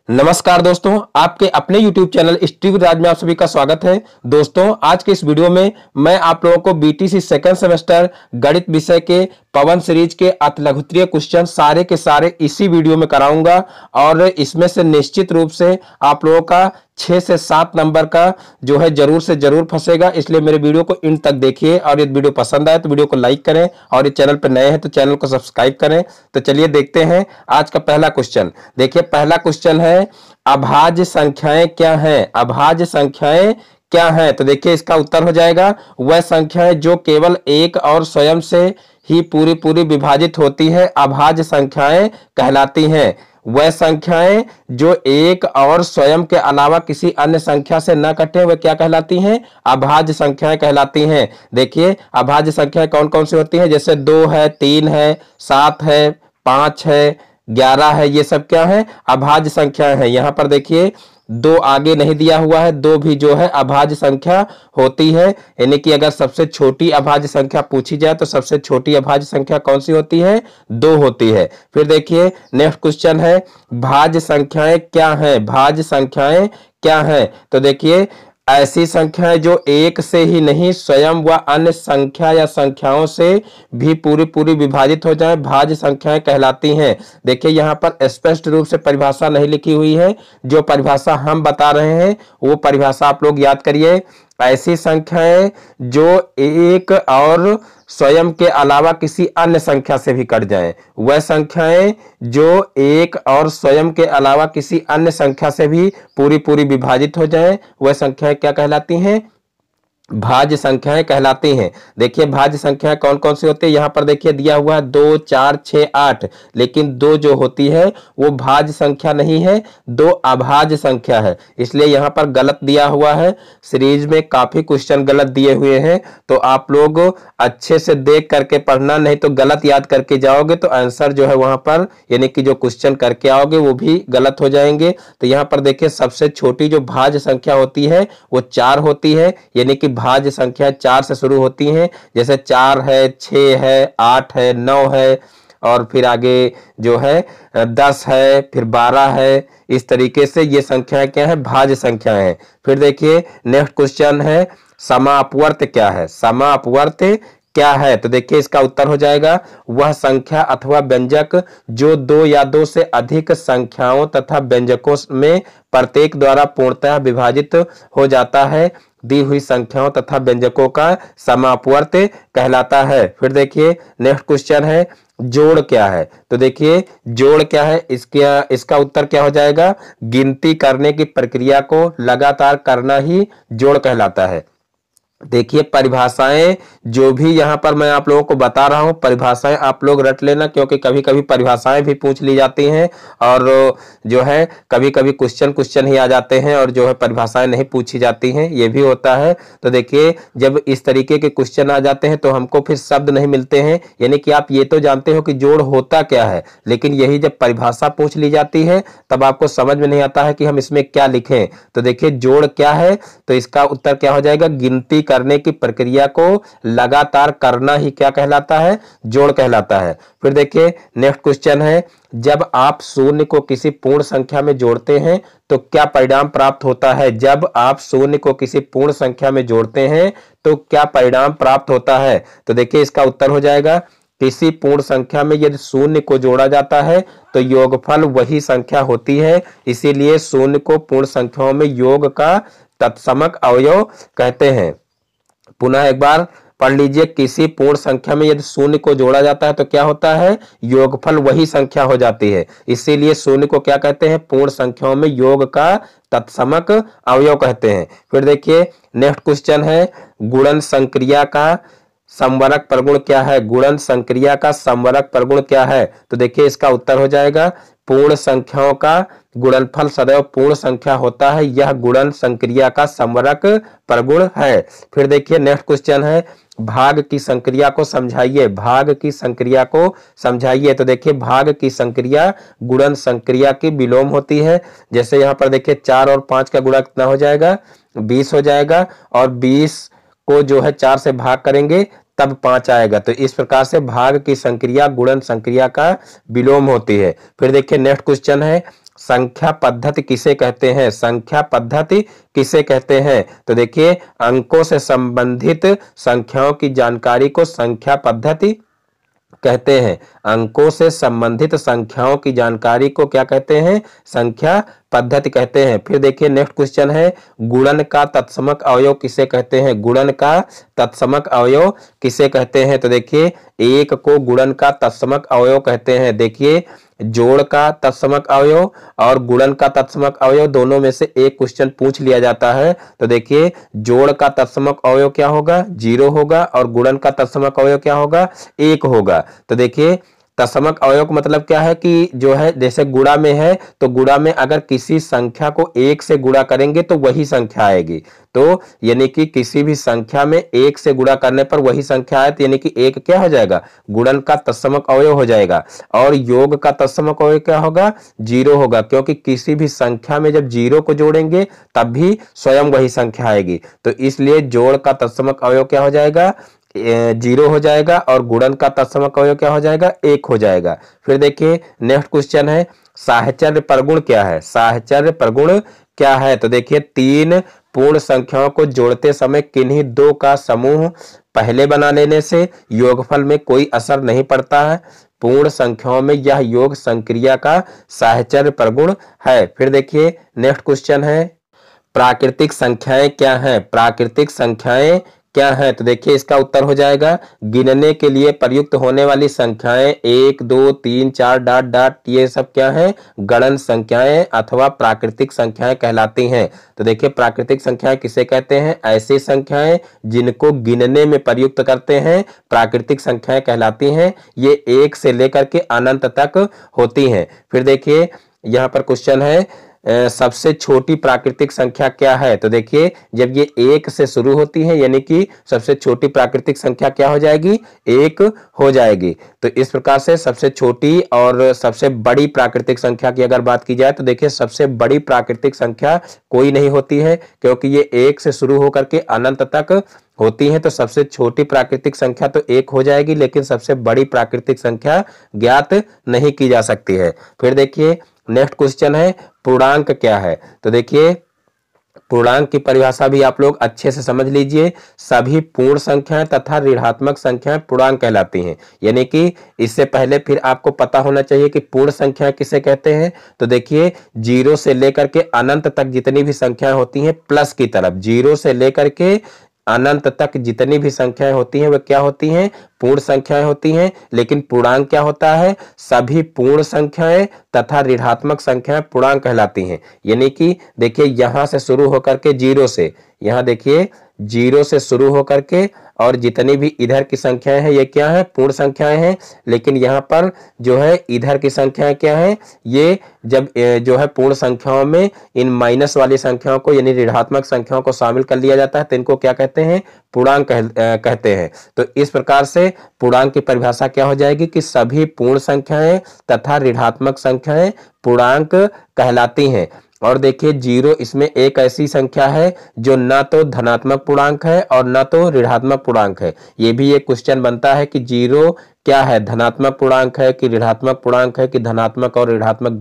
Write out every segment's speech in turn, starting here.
नमस्कार दोस्तों, आपके अपने YouTube चैनल स्टीव राज में आप सभी का स्वागत है। दोस्तों, आज के इस वीडियो में मैं आप लोगों को बीटीसी सेकंड सेमेस्टर गणित विषय के पवन सीरीज के अतिलघुत्तरीय क्वेश्चन सारे के सारे इसी वीडियो में कराऊंगा और इसमें से निश्चित रूप से आप लोगों का 6 से 7 नंबर का जो है जरूर से जरूर फंसेगा। इसलिए मेरे वीडियो को इन तक देखिए और यदि वीडियो पसंद आए तो वीडियो को लाइक करें और ये चैनल पर नए हैं तो चैनल को सब्सक्राइब करें। तो चलिए देखते हैं आज का पहला क्वेश्चन। देखिए, पहला क्वेश्चन है अभाज्य संख्याएं क्या हैं? अभाज्य संख्याएं क्या हैं? तो देखिए इसका उत्तर हो जाएगा वह संख्याएं जो केवल एक और स्वयं से ही पूरी पूरी विभाजित होती है अभाज्य संख्याएं कहलाती हैं। वह संख्याएं जो एक और स्वयं के अलावा किसी अन्य संख्या से न कटे वह क्या कहलाती हैं? अभाज्य संख्याएं कहलाती हैं। देखिए अभाज्य संख्याएं कौन कौन सी होती हैं? जैसे 2 है, 3 है, 7 है, 5 है, 11 है, ये सब क्या है? अभाज्य संख्याएं हैं। यहां पर देखिए 2 आगे नहीं दिया हुआ है, 2 भी जो है अभाज्य संख्या होती है। यानी कि अगर सबसे छोटी अभाज्य संख्या पूछी जाए तो सबसे छोटी अभाज्य संख्या कौन सी होती है? 2 होती है। फिर देखिए नेक्स्ट क्वेश्चन है भाज्य संख्याएं क्या हैं? भाज्य संख्याएं क्या हैं? तो देखिए ऐसी संख्याएं जो एक से ही नहीं स्वयं व अन्य संख्या या संख्याओं से भी पूरी पूरी विभाजित हो जाए भाज्य संख्याएं कहलाती हैं। देखिए यहाँ पर स्पष्ट रूप से परिभाषा नहीं लिखी हुई है। जो परिभाषा हम बता रहे हैं वो परिभाषा आप लोग याद करिए। ऐसी संख्याएं जो एक और स्वयं के अलावा किसी अन्य संख्या से भी कट जाएं, वह संख्याएं जो एक और स्वयं के अलावा किसी अन्य संख्या से भी पूरी पूरी विभाजित हो जाएं, वह संख्याएं क्या कहलाती हैं? भाज्य संख्याएं कहलाती हैं। देखिए भाज्य संख्याएं कौन कौन सी होती है? यहाँ पर देखिए दिया हुआ है 2, 4, 6, 8, लेकिन 2 जो होती है वो भाज्य संख्या नहीं है, 2 अभाज्य संख्या है। इसलिए यहाँ पर गलत दिया हुआ है। सीरीज में काफी क्वेश्चन गलत दिए हुए हैं, तो आप लोग अच्छे से देख करके पढ़ना, नहीं तो गलत याद करके जाओगे तो आंसर जो है वहां पर यानी कि जो क्वेश्चन करके आओगे वो भी गलत हो जाएंगे। तो यहाँ पर देखिए सबसे छोटी जो भाज्य संख्या होती है वो 4 होती है, यानी कि भाज्य संख्या 4 से शुरू होती हैं। जैसे 4 है, 6 है, 8 है, 9 है और फिर आगे जो है 10 है, फिर 12 है। इस तरीके से ये संख्याएं क्या है? भाज्य संख्याएं हैं। फिर देखिए नेक्स्ट क्वेश्चन है समापवर्त क्या है? समापवर्त क्या है? तो देखिए इसका उत्तर हो जाएगा वह संख्या अथवा व्यंजक जो 2 या 2 से अधिक संख्याओं तथा व्यंजकों में प्रत्येक द्वारा पूर्णतः विभाजित हो जाता है दी हुई संख्याओं तथा व्यंजकों का समापवर्त कहलाता है। फिर देखिए नेक्स्ट क्वेश्चन है जोड़ क्या है? तो देखिए जोड़ क्या है? इसका उत्तर क्या हो जाएगा? गिनती करने की प्रक्रिया को लगातार करना ही जोड़ कहलाता है। देखिए परिभाषाएं जो भी यहाँ पर मैं आप लोगों को बता रहा हूं, परिभाषाएं आप लोग रट लेना, क्योंकि कभी कभी परिभाषाएं भी पूछ ली जाती हैं और जो है कभी कभी क्वेश्चन ही आ जाते हैं और जो है परिभाषाएं नहीं पूछी जाती हैं, ये भी होता है। तो देखिए जब इस तरीके के क्वेश्चन आ जाते हैं तो हमको फिर शब्द नहीं मिलते हैं। यानी कि आप ये तो जानते हो कि जोड़ होता क्या है, लेकिन यही जब परिभाषा पूछ ली जाती है तब आपको समझ में नहीं आता है कि हम इसमें क्या लिखें। तो देखिए जोड़ क्या है? तो इसका उत्तर क्या हो जाएगा? गिनती करने की प्रक्रिया को लगातार करना ही क्या कहलाता है? जोड़ कहलाता है। फिर देखिए नेक्स्ट क्वेश्चन है जब आप शून्य को किसी पूर्ण संख्या में जोड़ते हैं तो क्या परिणाम प्राप्त होता है? जब आप शून्य को किसी पूर्ण संख्या में जोड़ते हैं तो क्या परिणाम प्राप्त होता है? तो देखिए इसका उत्तर हो जाएगा किसी पूर्ण संख्या में यदि शून्य को जोड़ा जाता है तो योगफल वही संख्या होती है। इसीलिए शून्य को पूर्ण संख्याओं में योग का तत्समक अवयव कहते हैं। पुनः एक बार पढ़ लीजिए, किसी पूर्ण संख्या में यदि शून्य को जोड़ा जाता है तो क्या होता है? योगफल वही संख्या हो जाती है। इसीलिए शून्य को क्या कहते हैं? पूर्ण संख्याओं में योग का तत्समक अवयव कहते हैं। फिर देखिए नेक्स्ट क्वेश्चन है गुणन संक्रिया का समवरक प्रगुण क्या है? गुणन संक्रिया का समवरक प्रगुण क्या है? तो देखिए इसका उत्तर हो जाएगा पूर्ण संख्याओं का गुणनफल सदैव पूर्ण संख्या होता है, यह गुणन संक्रिया का समवरक प्रगुण है। फिर देखिए नेक्स्ट क्वेश्चन है भाग की संक्रिया को समझाइए। भाग की संक्रिया को समझाइए। तो देखिए भाग की संक्रिया गुणन संक्रिया की विलोम होती है। जैसे यहाँ पर देखिए 4 और 5 का गुणा कितना हो जाएगा? 20 हो जाएगा और 20 को जो है 4 से भाग करेंगे तब 5 आएगा। तो इस प्रकार से भाग की संक्रिया गुणन संक्रिया का विलोम होती है। फिर देखिए नेक्स्ट क्वेश्चन है, संख्या पद्धति किसे कहते हैं? संख्या पद्धति किसे कहते हैं? तो देखिए अंकों से संबंधित संख्याओं की जानकारी को संख्या पद्धति कहते हैं। अंकों से संबंधित संख्याओं की जानकारी को क्या कहते हैं? संख्या पद्धति कहते हैं। फिर देखिए नेक्स्ट क्वेश्चन है, गुणन का तत्समक अवयव किसे कहते हैं? गुणन का तत्समक अवयव किसे कहते हैं? तो देखिए एक को गुणन का तत्समक अवयव कहते हैं। देखिए जोड़ का तत्समक अवयव और गुणन का तत्समक अवयव दोनों में से एक क्वेश्चन पूछ लिया जाता है। तो देखिए जोड़ का तत्समक अवयव क्या होगा? 0 होगा और गुणन का तत्समक अवयव क्या होगा? 1 होगा। तो देखिए तत्समक अवयव का मतलब क्या है कि जो है जैसे गुणा में है तो गुणा में अगर किसी संख्या को 1 से गुणा करेंगे तो वही संख्या आएगी। तो यानी कि किसी भी संख्या में 1 से गुणा करने पर वही संख्या आए तो यानी कि 1 क्या हो जाएगा? गुणन का तत्समक अवयव हो जाएगा। और योग का तत्समक अवयव क्या होगा? 0 होगा, क्योंकि किसी भी संख्या में जब 0 को जोड़ेंगे तब भी स्वयं वही संख्या आएगी। तो इसलिए जोड़ का तत्समक अवयव क्या हो जाएगा? 0 हो जाएगा और गुणन का तत्समक अवयव क्या हो जाएगा? 1 हो जाएगा। फिर देखिए नेक्स्ट क्वेश्चन है, साहचर्य परगुण क्या है? साहचर्य परगुण क्या है? तो देखिए 3 पूर्ण संख्याओं को जोड़ते समय किन्हीं 2 का समूह पहले बना लेने से योगफल में कोई असर नहीं पड़ता है। पूर्ण संख्याओं में यह योग संक्रिया का साहचर्य परगुण है। फिर देखिए नेक्स्ट क्वेश्चन है, प्राकृतिक संख्याएं क्या हैं? प्राकृतिक संख्याएं क्या है? तो देखिए इसका उत्तर हो जाएगा, गिनने के लिए प्रयुक्त होने वाली संख्याएं 1 2 3 4 डॉट डॉट ये सब क्या है? गणन संख्याएं अथवा प्राकृतिक संख्याएं कहलाती हैं। तो देखिए प्राकृतिक संख्याएं किसे कहते हैं? ऐसी संख्याएं जिनको गिनने में प्रयुक्त करते हैं प्राकृतिक संख्याएं कहलाती हैं। ये 1 से लेकर के अनंत तक होती हैं। फिर देखिए यहाँ पर क्वेश्चन है, सबसे छोटी प्राकृतिक संख्या क्या है? तो देखिए जब ये 1 से शुरू होती है यानी कि सबसे छोटी प्राकृतिक संख्या क्या हो जाएगी? 1 हो जाएगी। तो इस प्रकार से सबसे छोटी और सबसे बड़ी प्राकृतिक संख्या की अगर बात की जाए तो देखिए सबसे बड़ी प्राकृतिक संख्या कोई नहीं होती है, क्योंकि ये 1 से शुरू होकर के अनंत तक होती है। तो सबसे छोटी प्राकृतिक संख्या तो 1 हो जाएगी, लेकिन सबसे बड़ी प्राकृतिक संख्या ज्ञात नहीं की जा सकती है। फिर देखिए नेक्स्ट क्वेश्चन है, पूर्णांक क्या है? तो देखिए पूर्णांक की परिभाषा भी आप लोग अच्छे से समझ लीजिए। सभी पूर्ण संख्याएं तथा ऋणात्मक संख्याएं पूर्णांक कहलाती हैं। यानी कि इससे पहले फिर आपको पता होना चाहिए कि पूर्ण संख्या किसे कहते हैं। तो देखिए 0 से लेकर के अनंत तक जितनी भी संख्याएं होती हैं प्लस की तरफ, 0 से लेकर के अनंत तक जितनी भी संख्याएं होती हैं वे क्या होती हैं? पूर्ण संख्याएं होती हैं। लेकिन पूर्णांक क्या होता है? सभी पूर्ण संख्याएं तथा ऋणात्मक संख्याएं पूर्णांक कहलाती हैं। यानी कि देखिए यहां से शुरू होकर के 0 से, यहां देखिए 0 से शुरू होकर के और जितनी भी इधर की संख्याएं हैं ये क्या है? पूर्ण संख्याएं हैं। लेकिन यहाँ पर जो है इधर की संख्याएं क्या है? ये जब जो है पूर्ण संख्याओं में इन माइनस वाली संख्याओं को यानी ऋणात्मक संख्याओं को शामिल कर लिया जाता है तो इनको क्या कहते हैं? पूर्णांक कहते हैं। तो इस प्रकार से पूर्णांक की परिभाषा क्या हो जाएगी कि सभी पूर्ण संख्याएं तथा ऋणात्मक संख्याएं पूर्णांक कहलाती हैं। और देखिए 0 इसमें एक ऐसी संख्या है जो ना तो धनात्मक पूर्णांक है और ना तो ऋणात्मक पूर्णांक है। ये भी एक क्वेश्चन बनता है कि 0 क्या है? धनात्मक पूर्णांक है कि ऋणात्मक पूर्णांक है कि धनात्मक और ऋणात्मक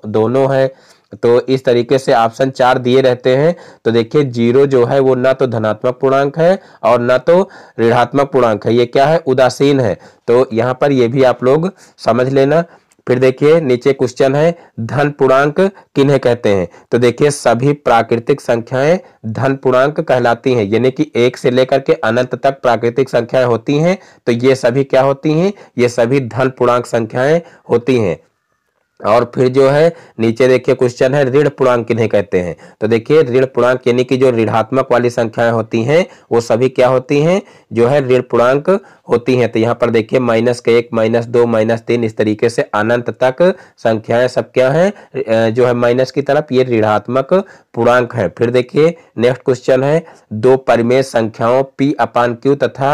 दोनों है। तो इस तरीके से ऑप्शन 4 दिए रहते हैं। तो देखिए 0 जो है वो ना तो धनात्मक पूर्णांक है और ना तो ऋणात्मक पूर्णांक है। ये क्या है? उदासीन है। तो यहाँ पर ये भी आप लोग समझ लेना। फिर देखिए नीचे क्वेश्चन है, धन पूर्णांक किन्हें कहते हैं? तो देखिए सभी प्राकृतिक संख्याएं धन पूर्णांक कहलाती हैं। यानी कि 1 से लेकर के अनंत तक प्राकृतिक संख्याएं होती हैं तो ये सभी क्या होती हैं? ये सभी धन पूर्णांक संख्याएं होती हैं। और फिर जो है नीचे देखिए क्वेश्चन है, ऋण पूर्णांक किन्हें कहते हैं? तो देखिए ऋण पूर्णांक यानी कि जो ऋणात्मक वाली संख्याएं होती हैं वो सभी क्या होती हैं? जो है ऋण पूर्णांक होती हैं। तो यहाँ पर देखिए -1 -2 -3 इस तरीके से अनंत तक संख्याएं सब क्या है? जो है माइनस की तरफ, ये ऋणात्मक पूर्णांक है। फिर देखिए नेक्स्ट क्वेश्चन है, 2 परिमेय संख्याओं P/Q तथा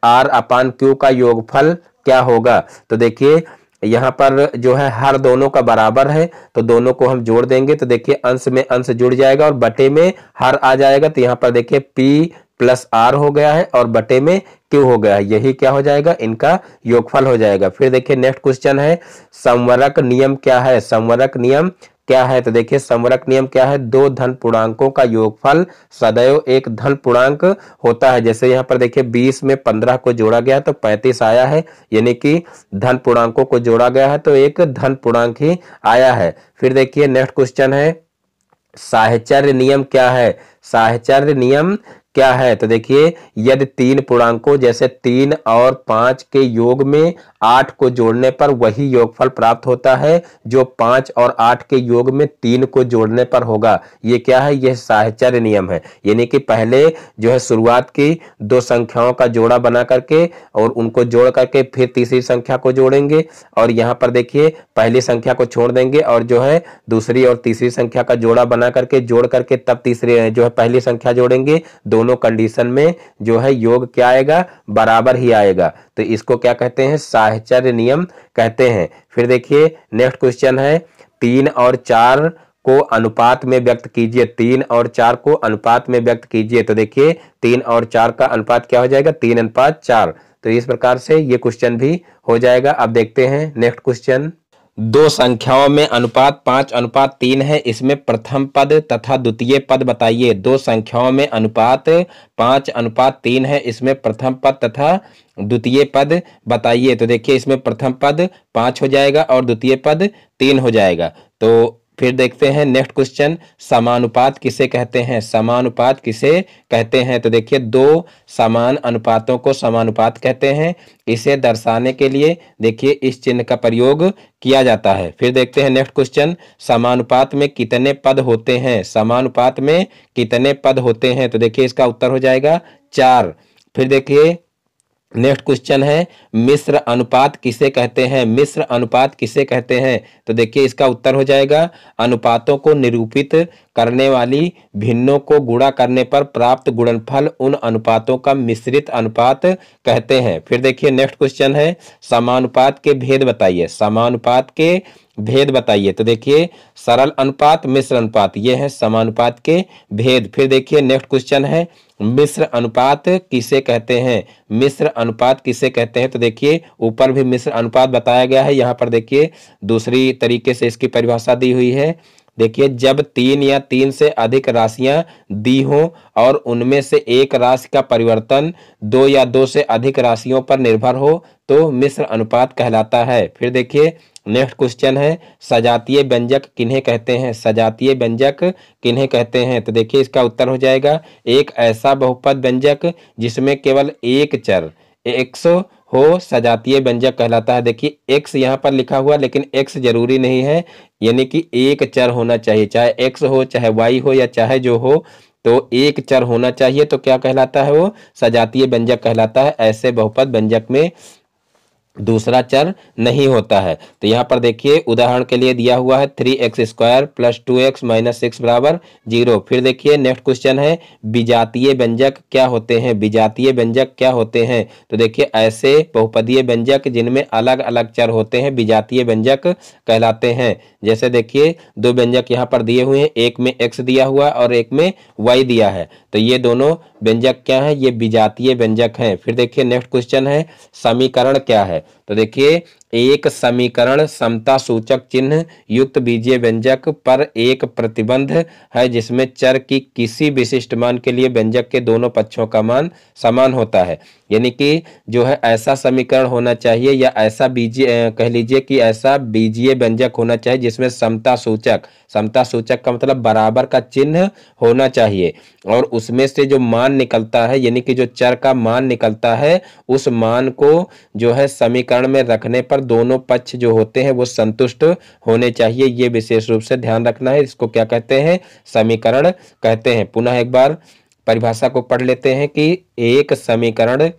R/Q का योगफल क्या होगा? तो देखिए यहाँ पर जो है हर दोनों का बराबर है तो दोनों को हम जोड़ देंगे तो देखिए अंश में अंश जुड़ जाएगा और बटे में हर आ जाएगा। तो यहाँ पर देखिए P प्लस आर हो गया है और बटे में क्यू हो गया है, यही क्या हो जाएगा, इनका योगफल हो जाएगा। फिर देखिए नेक्स्ट क्वेश्चन है, संवरक नियम क्या है? संवरक नियम क्या है? तो देखिए संवरक नियम क्या है, दो धन पूर्णांकों का योगफल सदैव एक धन पूर्णांक होता है। जैसे यहाँ पर देखिए 20 में 15 को जोड़ा गया तो 35 आया है, यानी कि धन पूर्णांकों को जोड़ा गया है तो एक धन पूर्णांक ही आया है। फिर देखिए नेक्स्ट क्वेश्चन है, साहचर्य नियम क्या है? साहचर्य नियम क्या है? तो देखिए यदि तीन पूर्णांकों जैसे 3 और 5 के योग में 8 को जोड़ने पर वही योगफल प्राप्त होता है जो 5 और 8 के योग में 3 को जोड़ने पर होगा। ये क्या है? यह साहचर्य नियम है। यानी कि पहले जो है शुरुआत की दो संख्याओं का जोड़ा बना करके और उनको जोड़ करके फिर तीसरी संख्या को जोड़ेंगे, और यहाँ पर देखिए पहली संख्या को छोड़ देंगे और जो है दूसरी और तीसरी संख्या का जोड़ा बना करके जोड़ करके तब तीसरी जो है पहली संख्या जोड़ेंगे। दोनों कंडीशन में जो है योग क्या आएगा? बराबर ही आएगा। तो इसको क्या कहते हैं? साहचर्य नियम कहते हैं। फिर देखिए नेक्स्ट क्वेश्चन है, 3 और 4 को अनुपात में व्यक्त कीजिए। 3 और 4 को अनुपात में व्यक्त कीजिए। तो देखिए 3 और 4 का अनुपात क्या हो जाएगा? 3:4। तो इस प्रकार से ये क्वेश्चन भी हो जाएगा। अब देखते हैं नेक्स्ट क्वेश्चन, दो संख्याओं में अनुपात 5:3 है, इसमें प्रथम पद तथा द्वितीय पद बताइए। दो संख्याओं में अनुपात 5:3 है, इसमें प्रथम पद तथा द्वितीय पद बताइए। तो देखिए इसमें प्रथम पद 5 हो जाएगा और द्वितीय पद 3 हो जाएगा। तो फिर देखते हैं नेक्स्ट क्वेश्चन, समानुपात किसे कहते हैं? समानुपात किसे कहते हैं? तो देखिए दो समान अनुपातों को समानुपात कहते हैं। इसे दर्शाने के लिए देखिए इस चिन्ह का प्रयोग किया जाता है। फिर देखते हैं नेक्स्ट क्वेश्चन, समानुपात में कितने पद होते हैं? समानुपात में कितने पद होते हैं? तो देखिए इसका उत्तर हो जाएगा 4। फिर देखिए नेक्स्ट क्वेश्चन है, मिश्र अनुपात किसे कहते हैं? मिश्र अनुपात किसे कहते हैं? तो देखिए इसका उत्तर हो जाएगा, अनुपातों को निरूपित करने वाली भिन्नों को गुणा करने पर प्राप्त गुणनफल उन अनुपातों का मिश्रित अनुपात कहते हैं। फिर देखिए नेक्स्ट क्वेश्चन है, समानुपात के भेद बताइए। समानुपात के भेद बताइए। तो देखिए सरल अनुपात, मिश्र अनुपात, ये है समानुपात के भेद। फिर देखिए नेक्स्ट क्वेश्चन है, मिश्र अनुपात किसे कहते हैं? मिश्र अनुपात किसे कहते हैं? तो देखिए ऊपर भी मिश्र अनुपात बताया गया है, यहाँ पर देखिए दूसरी तरीके से इसकी परिभाषा दी हुई है। देखिए जब 3 या 3 से अधिक राशियां दी हों और उनमें से एक राशि का परिवर्तन 2 या 2 से अधिक राशियों पर निर्भर हो तो मिश्र अनुपात कहलाता है। फिर देखिए नेक्स्ट क्वेश्चन है, सजातीय व्यंजक किन्हें कहते हैं? सजातीय व्यंजक किन्हें कहते हैं? तो देखिए इसका उत्तर हो जाएगा, एक ऐसा बहुपद व्यंजक जिसमें केवल एक चर x हो सजातीय व्यंजक कहलाता है। देखिए x यहाँ पर लिखा हुआ लेकिन x जरूरी नहीं है, यानी कि एक चर होना चाहिए, चाहे x हो चाहे y हो या चाहे जो हो, तो एक चर होना चाहिए। तो क्या कहलाता है? वो सजातीय व्यंजक कहलाता है। ऐसे बहुपद व्यंजक में दूसरा चर नहीं होता है। तो यहाँ पर देखिए उदाहरण के लिए दिया हुआ है 3x² + 2x - 6 = 0। फिर देखिए नेक्स्ट क्वेश्चन है, विजातीय व्यंजक क्या होते हैं? विजातीय व्यंजक क्या होते हैं? तो देखिए ऐसे बहुपदीय व्यंजक जिनमें अलग अलग चर होते हैं विजातीय व्यंजक कहलाते हैं। जैसे देखिए दो व्यंजक यहाँ पर दिए हुए हैं, एक में x दिया हुआ और एक में y दिया है, तो ये दोनों व्यंजक क्या है? ये विजातीय व्यंजक हैं। फिर देखिए नेक्स्ट क्वेश्चन है, समीकरण क्या है? तो देखिए एक समीकरण समता सूचक चिन्ह युक्त बीजीय व्यंजक पर एक प्रतिबंध है जिसमें चर की किसी विशिष्ट मान के लिए व्यंजक के दोनों पक्षों का मान समान होता है। यानी कि जो है ऐसा समीकरण होना चाहिए या ऐसा बीजीय कह लीजिए कि ऐसा बीजीय व्यंजक होना चाहिए जिसमें समता सूचक का मतलब बराबर का चिन्ह होना चाहिए, और उसमें से जो मान निकलता है यानी कि जो चर का मान निकलता है उस मान को जो है समीकरण में रखने पर दोनों पक्ष जो होते हैं वो संतुष्ट होने चाहिए। ये विशेष रूप से ध्यान रखना है। इसको क्या कहते हैं? समीकरण कहते हैं। पुनः एक बार परिभाषा को पढ़ लेते हैं कि एक समीकरण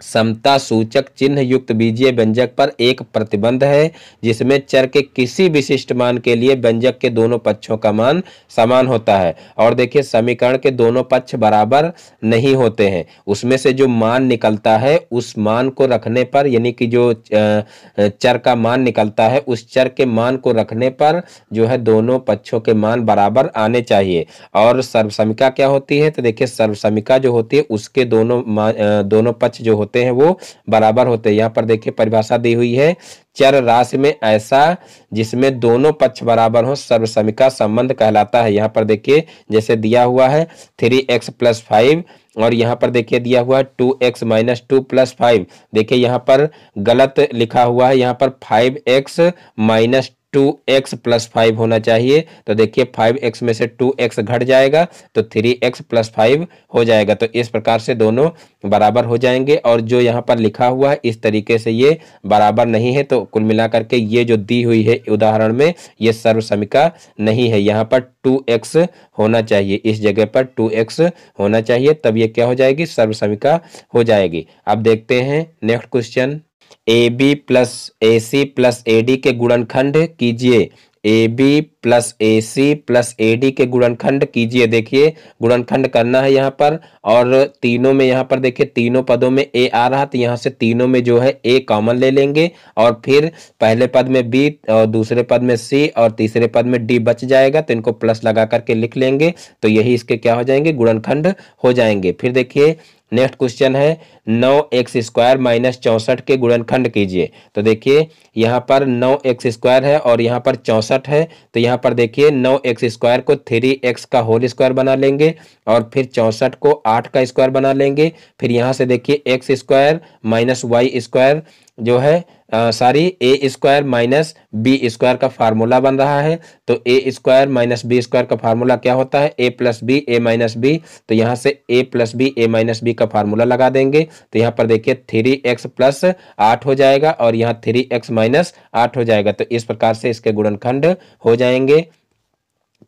समता सूचक चिन्ह युक्त बीजीय व्यंजक पर एक प्रतिबंध है जिसमें चर के किसी विशिष्ट मान के लिए व्यंजक के दोनों पक्षों का मान समान होता है। और देखिए समीकरण के दोनों पक्ष बराबर नहीं होते हैं, उसमें से जो मान निकलता है उस मान को रखने पर, यानी कि जो चर का मान निकलता है उस चर के मान को रखने पर जो है दोनों पक्षों के मान बराबर आने चाहिए। और सर्वसमिका क्या होती है? तो देखिए सर्वसमिका जो होती है उसके दोनों पक्ष जो होते हैं वो बराबर होते हैं। यहाँ पर देखिए परिभाषा दी हुई है, चर राशि में ऐसा जिसमें दोनों पक्ष बराबर हो सर्वसमिका संबंध कहलाता है। यहाँ पर देखिए जैसे दिया हुआ है 3x + 5 और यहाँ पर देखिए दिया हुआ है 2x - 2 + 5। देखिए यहाँ पर गलत लिखा हुआ है, यहाँ पर 5x - 2x + 5 होना चाहिए। तो देखिए 5x में से 2x घट जाएगा तो 3x + 5 हो जाएगा। तो इस प्रकार से दोनों बराबर हो जाएंगे और जो यहाँ पर लिखा हुआ है इस तरीके से ये बराबर नहीं है। तो कुल मिलाकर के ये जो दी हुई है उदाहरण में ये सर्वसमिका नहीं है। यहाँ पर 2x होना चाहिए, इस जगह पर 2x होना चाहिए, तब ये क्या हो जाएगी? सर्वसमिका हो जाएगी। अब देखते हैं next question. AB + AC + AD के गुणनखंड कीजिए। AB + AC + AD के गुणनखंड कीजिए। देखिए गुणनखंड करना है यहाँ पर और तीनों में, यहाँ पर देखिए तीनों पदों में A आ रहा तो यहाँ से तीनों में जो है A कॉमन ले लेंगे और फिर पहले पद में B और दूसरे पद में C और तीसरे पद में D बच जाएगा तो इनको प्लस लगा करके लिख लेंगे। तो यही इसके क्या हो जाएंगे? गुणनखंड हो जाएंगे। फिर देखिए नेक्स्ट क्वेश्चन है 9x² - 64 के गुणनखंड कीजिए। तो देखिए यहाँ पर 9x² है और यहाँ पर 64 है। तो यहाँ पर देखिए 9x² को 3x का होल स्क्वायर बना लेंगे और फिर 64 को 8 का स्क्वायर बना लेंगे। फिर यहाँ से देखिए x² - y² जो है a² - b² का फार्मूला बन रहा है। तो a² - b² का फार्मूला क्या होता है? a + b a - b। तो यहाँ से a + b a - b का फार्मूला लगा देंगे। तो यहाँ पर देखिए 3x + 8 हो जाएगा और यहाँ 3x - 8 हो जाएगा। तो इस प्रकार से इसके गुणनखंड हो जाएंगे।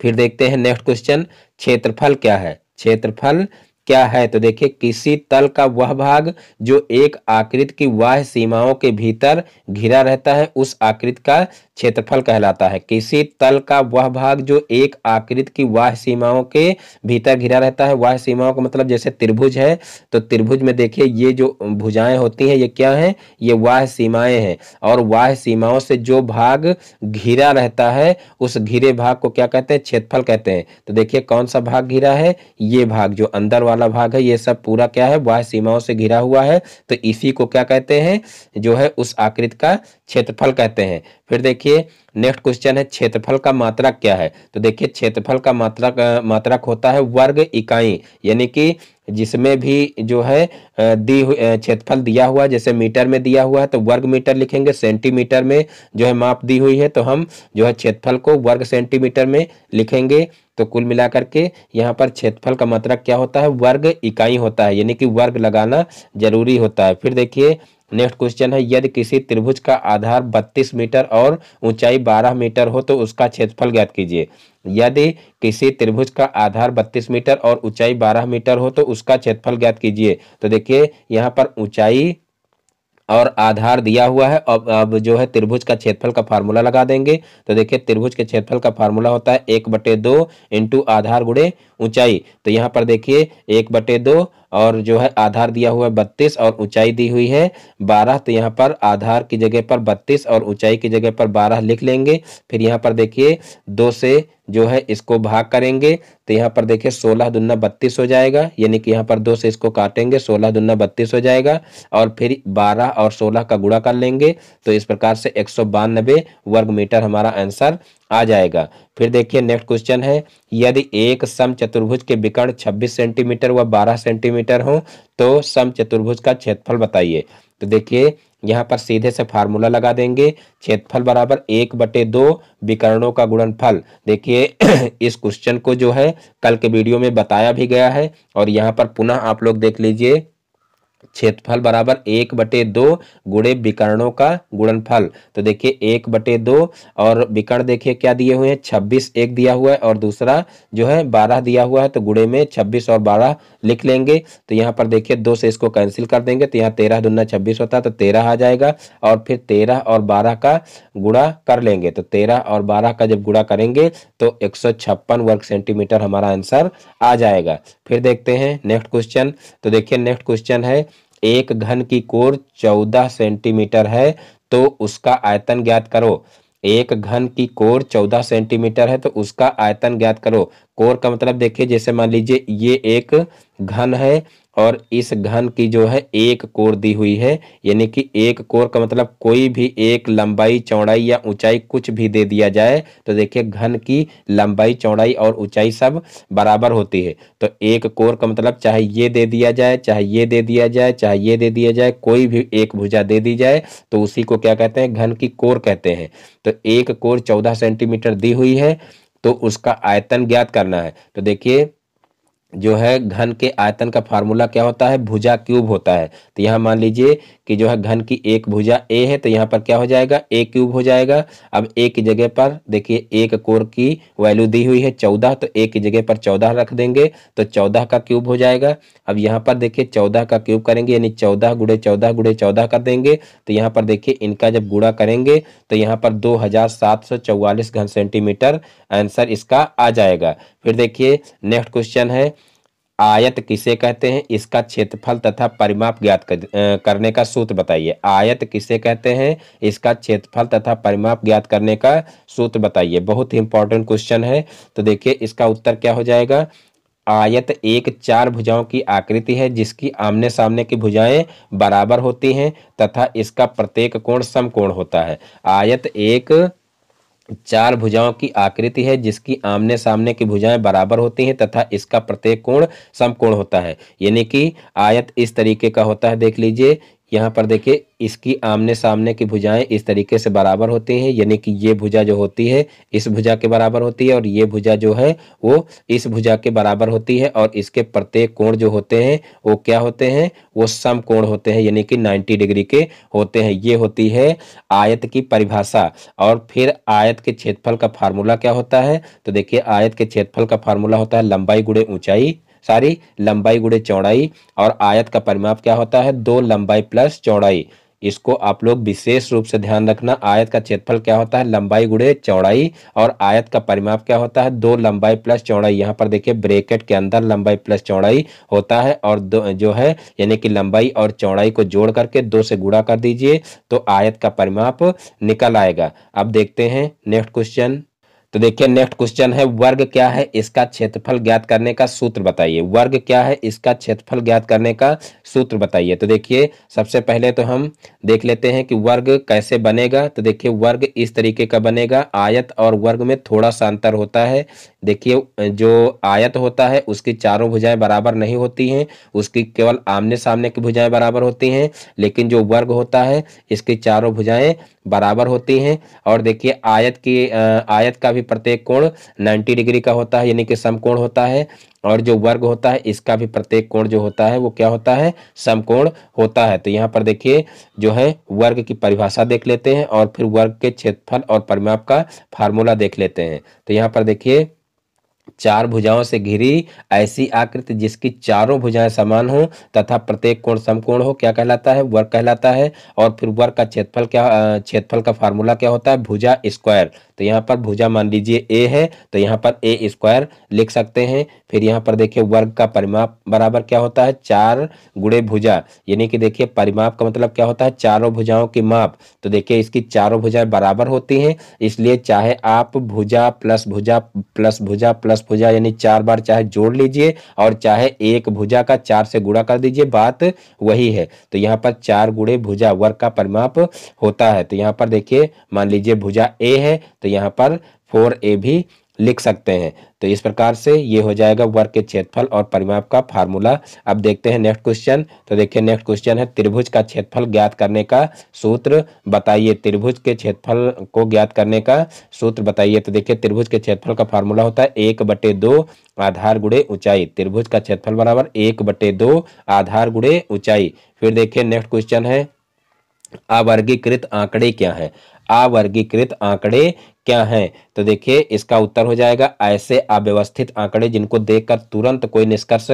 फिर देखते हैं नेक्स्ट क्वेश्चन, क्षेत्रफल क्या है? क्षेत्रफल क्या है? तो देखिए किसी तल का वह भाग जो एक आकृति की बाह्य सीमाओं के भीतर घिरा रहता है उस आकृति का क्षेत्रफल कहलाता है। किसी तल का वह भाग जो एक आकृति की बाह्य सीमाओं के भीतर घिरा रहता है। बाह्य सीमाओं का मतलब जैसे त्रिभुज है तो त्रिभुज में देखिए ये जो भुजाएं होती हैं ये क्या हैं? ये बाह्य सीमाएं हैं और बाह्य सीमाओं से जो भाग घिरा रहता है उस घिरे भाग को क्या कहते हैं? क्षेत्रफल कहते हैं। तो देखिए कौन सा भाग घिरा है? ये भाग जो अंदर वाला भाग है ये सब पूरा क्या है? बाह्य सीमाओं से घिरा हुआ है। तो इसी को क्या कहते हैं? जो है उस आकृति का क्षेत्रफल कहते हैं। फिर देखिए नेक्स्ट क्वेश्चन है, क्षेत्रफल का मात्रक क्या है? तो देखिए क्षेत्रफल का मात्रक होता है वर्ग इकाई, यानी कि जिसमें भी जो है क्षेत्रफल दिया हुआ है, जैसे मीटर में दिया हुआ है तो वर्ग मीटर लिखेंगे, सेंटीमीटर में जो है माप दी हुई है तो हम जो है क्षेत्रफल को वर्ग सेंटीमीटर में लिखेंगे। तो कुल मिलाकर के यहाँ पर क्षेत्रफल का मात्रक क्या होता है? वर्ग इकाई होता है, यानी कि वर्ग लगाना जरूरी होता है। फिर देखिए नेक्स्ट क्वेश्चन है, यदि किसी त्रिभुज का आधार 32 मीटर और ऊंचाई 12 मीटर हो तो उसका क्षेत्रफल ज्ञात कीजिए। यदि किसी त्रिभुज का आधार 32 मीटर और ऊंचाई 12 मीटर हो तो उसका क्षेत्रफल ज्ञात कीजिए। तो देखिए यहाँ पर ऊंचाई और आधार दिया हुआ है। अब जो है त्रिभुज का क्षेत्रफल का फार्मूला लगा देंगे। तो देखिए त्रिभुज के क्षेत्रफल का फार्मूला होता है 1/2 इंटू आधार गुणे ऊंचाई। तो यहाँ पर देखिए 1/2 और जो है आधार दिया हुआ है 32 और ऊंचाई दी हुई है 12। तो यहाँ पर आधार की जगह पर 32 और ऊंचाई की जगह पर 12 लिख लेंगे। फिर यहाँ पर देखिए 2 से जो है इसको भाग करेंगे तो यहाँ पर देखिए 16 दूना 32 हो जाएगा, यानी कि यहाँ पर 2 से इसको काटेंगे 16 दूना 32 हो जाएगा और फिर 12 और 16 का गुणा कर लेंगे। तो इस प्रकार से 192 वर्ग मीटर हमारा आंसर आ जाएगा। फिर देखिए नेक्स्ट क्वेश्चन है, यदि एक समचतुर्भुज के विकर्ण 26 सेंटीमीटर व 12 सेंटीमीटर हो तो समचतुर्भुज का क्षेत्रफल बताइए। तो देखिए यहाँ पर सीधे से फार्मूला लगा देंगे, क्षेत्रफल बराबर 1/2 विकर्णों का गुणनफल। देखिए इस क्वेश्चन को जो है कल के वीडियो में बताया भी गया है और यहाँ पर पुनः आप लोग देख लीजिए क्षेत्रफल बराबर 1/2 गुणे विकर्णों का गुणनफल। तो देखिए 1/2 और विकर्ण देखिए क्या दिए हुए हैं, 26 एक दिया हुआ है और दूसरा जो है 12 दिया हुआ है, तो गुणे में 26 और 12 लिख लेंगे। तो यहाँ पर देखिए 2 से इसको कैंसिल कर देंगे, तो यहाँ 13 दूना 26 होता है, तो 13 आ जाएगा। और फिर 13 और 12 का गुणा कर लेंगे, तो 13 और 12 का जब गुणा करेंगे तो 156 वर्ग सेंटीमीटर हमारा आंसर आ जाएगा। फिर देखते हैं नेक्स्ट क्वेश्चन। तो देखिए नेक्स्ट क्वेश्चन है, एक घन की कोर 14 सेंटीमीटर है तो उसका आयतन ज्ञात करो। एक घन की कोर 14 सेंटीमीटर है तो उसका आयतन ज्ञात करो। कोर का मतलब देखिए, जैसे मान लीजिए ये एक घन है और इस घन की जो है एक कोर दी हुई है, यानी कि एक कोर का मतलब कोई भी एक लंबाई चौड़ाई या ऊंचाई कुछ भी दे दिया जाए तो देखिए घन की लंबाई चौड़ाई और ऊंचाई सब बराबर होती है। तो एक कोर का मतलब चाहे ये दे दिया जाए, चाहे ये दे दिया जाए, चाहे ये दे दिया जाए, कोई भी एक भुजा दे दी जाए तो उसी को क्या कहते हैं, घन की कोर कहते हैं। तो एक कोर 14 सेंटीमीटर दी हुई है तो उसका आयतन ज्ञात करना है। तो देखिए जो है घन के आयतन का फार्मूला क्या होता है, भुजा क्यूब होता है। तो यहाँ मान लीजिए कि जो है घन की एक भुजा ए है तो यहाँ पर क्या हो जाएगा, ए क्यूब हो जाएगा। अब ए की जगह पर देखिए एक कोर की वैल्यू दी हुई है 14, तो ए की जगह पर 14 रख देंगे तो 14 का क्यूब हो जाएगा। अब यहाँ पर देखिए 14 का क्यूब करेंगे यानी 14 गुणे 14 गुणे 14 कर देंगे, तो यहाँ पर देखिए इनका जब गुणा करेंगे तो यहाँ पर 2744 घन सेंटीमीटर आंसर इसका आ जाएगा। फिर देखिए नेक्स्ट क्वेश्चन है, आयत किसे कहते हैं, इसका क्षेत्रफल तथा परिमाप ज्ञात करने का सूत्र बताइए। आयत किसे कहते हैं, इसका क्षेत्रफल तथा परिमाप ज्ञात करने का सूत्र बताइए। बहुत ही इंपॉर्टेंट क्वेश्चन है। तो देखिए इसका उत्तर क्या हो जाएगा, आयत एक चार भुजाओं की आकृति है जिसकी आमने सामने की भुजाएं बराबर होती हैं तथा इसका प्रत्येक कोण समकोण होता है। आयत एक चार भुजाओं की आकृति है जिसकी आमने सामने की भुजाएं बराबर होती हैं तथा इसका प्रत्येक कोण समकोण होता है। यानी कि आयत इस तरीके का होता है, देख लीजिए यहाँ पर देखिए इसकी आमने सामने की भुजाएं इस तरीके से बराबर होती हैं, यानी कि ये भुजा जो होती है इस भुजा के बराबर होती है और ये भुजा जो है वो इस भुजा के बराबर होती है और इसके प्रत्येक कोण जो होते हैं वो क्या होते हैं, वो समकोण होते हैं, यानी कि 90 डिग्री के होते हैं। ये होती है आयत की परिभाषा। और फिर आयत के क्षेत्रफल का फार्मूला क्या होता है, तो देखिए आयत के क्षेत्रफल का फार्मूला होता है लंबाई गुणे ऊंचाई, सारी लंबाई गुणे चौड़ाई, और आयत का परिमाप क्या होता है, 2 लंबाई प्लस चौड़ाई। इसको आप लोग विशेष रूप से ध्यान रखना। आयत का क्षेत्रफल क्या होता है, लंबाई गुणे चौड़ाई, और आयत का परिमाप क्या होता है, 2 लंबाई प्लस चौड़ाई। यहाँ पर देखिए ब्रैकेट के अंदर लंबाई प्लस चौड़ाई होता है और जो है यानी कि लंबाई और चौड़ाई को जोड़ करके 2 से गुणा कर दीजिए तो आयत का परिमाप निकल आएगा। अब देखते हैं नेक्स्ट क्वेश्चन। तो देखिए नेक्स्ट क्वेश्चन है, वर्ग क्या है, इसका क्षेत्रफल ज्ञात करने का सूत्र बताइए। वर्ग क्या है, इसका क्षेत्रफल ज्ञात करने का सूत्र बताइए। तो देखिए सबसे पहले तो हम देख लेते हैं कि वर्ग कैसे बनेगा। तो देखिए वर्ग इस तरीके का बनेगा, आयत और वर्ग में थोड़ा सा अंतर होता है। देखिए जो आयत होता है उसकी चारों भुजाएं बराबर नहीं होती हैं, उसकी केवल आमने सामने की भुजाएं बराबर होती हैं, लेकिन जो वर्ग होता है इसकी चारों भुजाएं बराबर होती हैं। और देखिए आयत का भी प्रत्येक कोण 90 डिग्री का होता है, यानी कि समकोण होता है, और जो वर्ग होता है इसका भी प्रत्येक कोण जो होता है वो क्या होता है, समकोण होता है। तो यहाँ पर देखिए जो है वर्ग की परिभाषा देख लेते हैं और फिर वर्ग के क्षेत्रफल और परिमाप का फार्मूला देख लेते हैं। तो यहाँ पर देखिए चार भुजाओं से घिरी ऐसी आकृति जिसकी चारों भुजाएं समान हो तथा प्रत्येक कोण समकोण हो क्या कहलाता है, वर्ग कहलाता है। और फिर वर्ग का क्षेत्रफल का फार्मूला क्या होता है, भुजा स्क्वायर। तो यहाँ पर भुजा मान लीजिए ए है तो यहाँ पर ए स्क्वायर लिख सकते हैं। फिर यहाँ पर देखिए वर्ग का परिमाप बराबर क्या होता है, 4 गुणे भुजा, यानी कि देखिए परिमाप का मतलब क्या होता है, चारों भुजाओं की माप। तो देखिए इसकी चारों भुजाएं बराबर होती हैं, इसलिए चाहे आप भुजा प्लस भुजा प्लस भुजा प्लस भुजा यानी 4 बार चाहे जोड़ लीजिए और चाहे एक भुजा का 4 से गुणा कर दीजिए, बात वही है। तो यहाँ पर 4 गुणे भुजा वर्ग का परिमाप होता है। तो यहाँ पर देखिए मान लीजिए भुजा ए है तो यहाँ पर 4a भी लिख सकते हैं। तो इस प्रकार से ये हो जाएगा वर्ग के क्षेत्रफल और परिमाप का फार्मूला। अब देखते हैं नेक्स्ट क्वेश्चन। तो देखिए नेक्स्ट क्वेश्चन है त्रिभुज का क्षेत्रफल ज्ञात करने का सूत्र बताइए। त्रिभुज के क्षेत्रफल को ज्ञात करने का सूत्र बताइए। तो देखिए त्रिभुज के क्षेत्रफल का फार्मूला होता है 1/2 आधार गुणे ऊंचाई। त्रिभुज का क्षेत्रफल बराबर 1/2 आधार गुणे ऊंचाई। फिर देखिए नेक्स्ट क्वेश्चन है अवर्गीकृत आंकड़े क्या है। अवर्गीकृत आंकड़े क्या हैं? तो देखिए इसका उत्तर हो जाएगा ऐसे अव्यवस्थित आंकड़े जिनको देखकर तुरंत कोई निष्कर्ष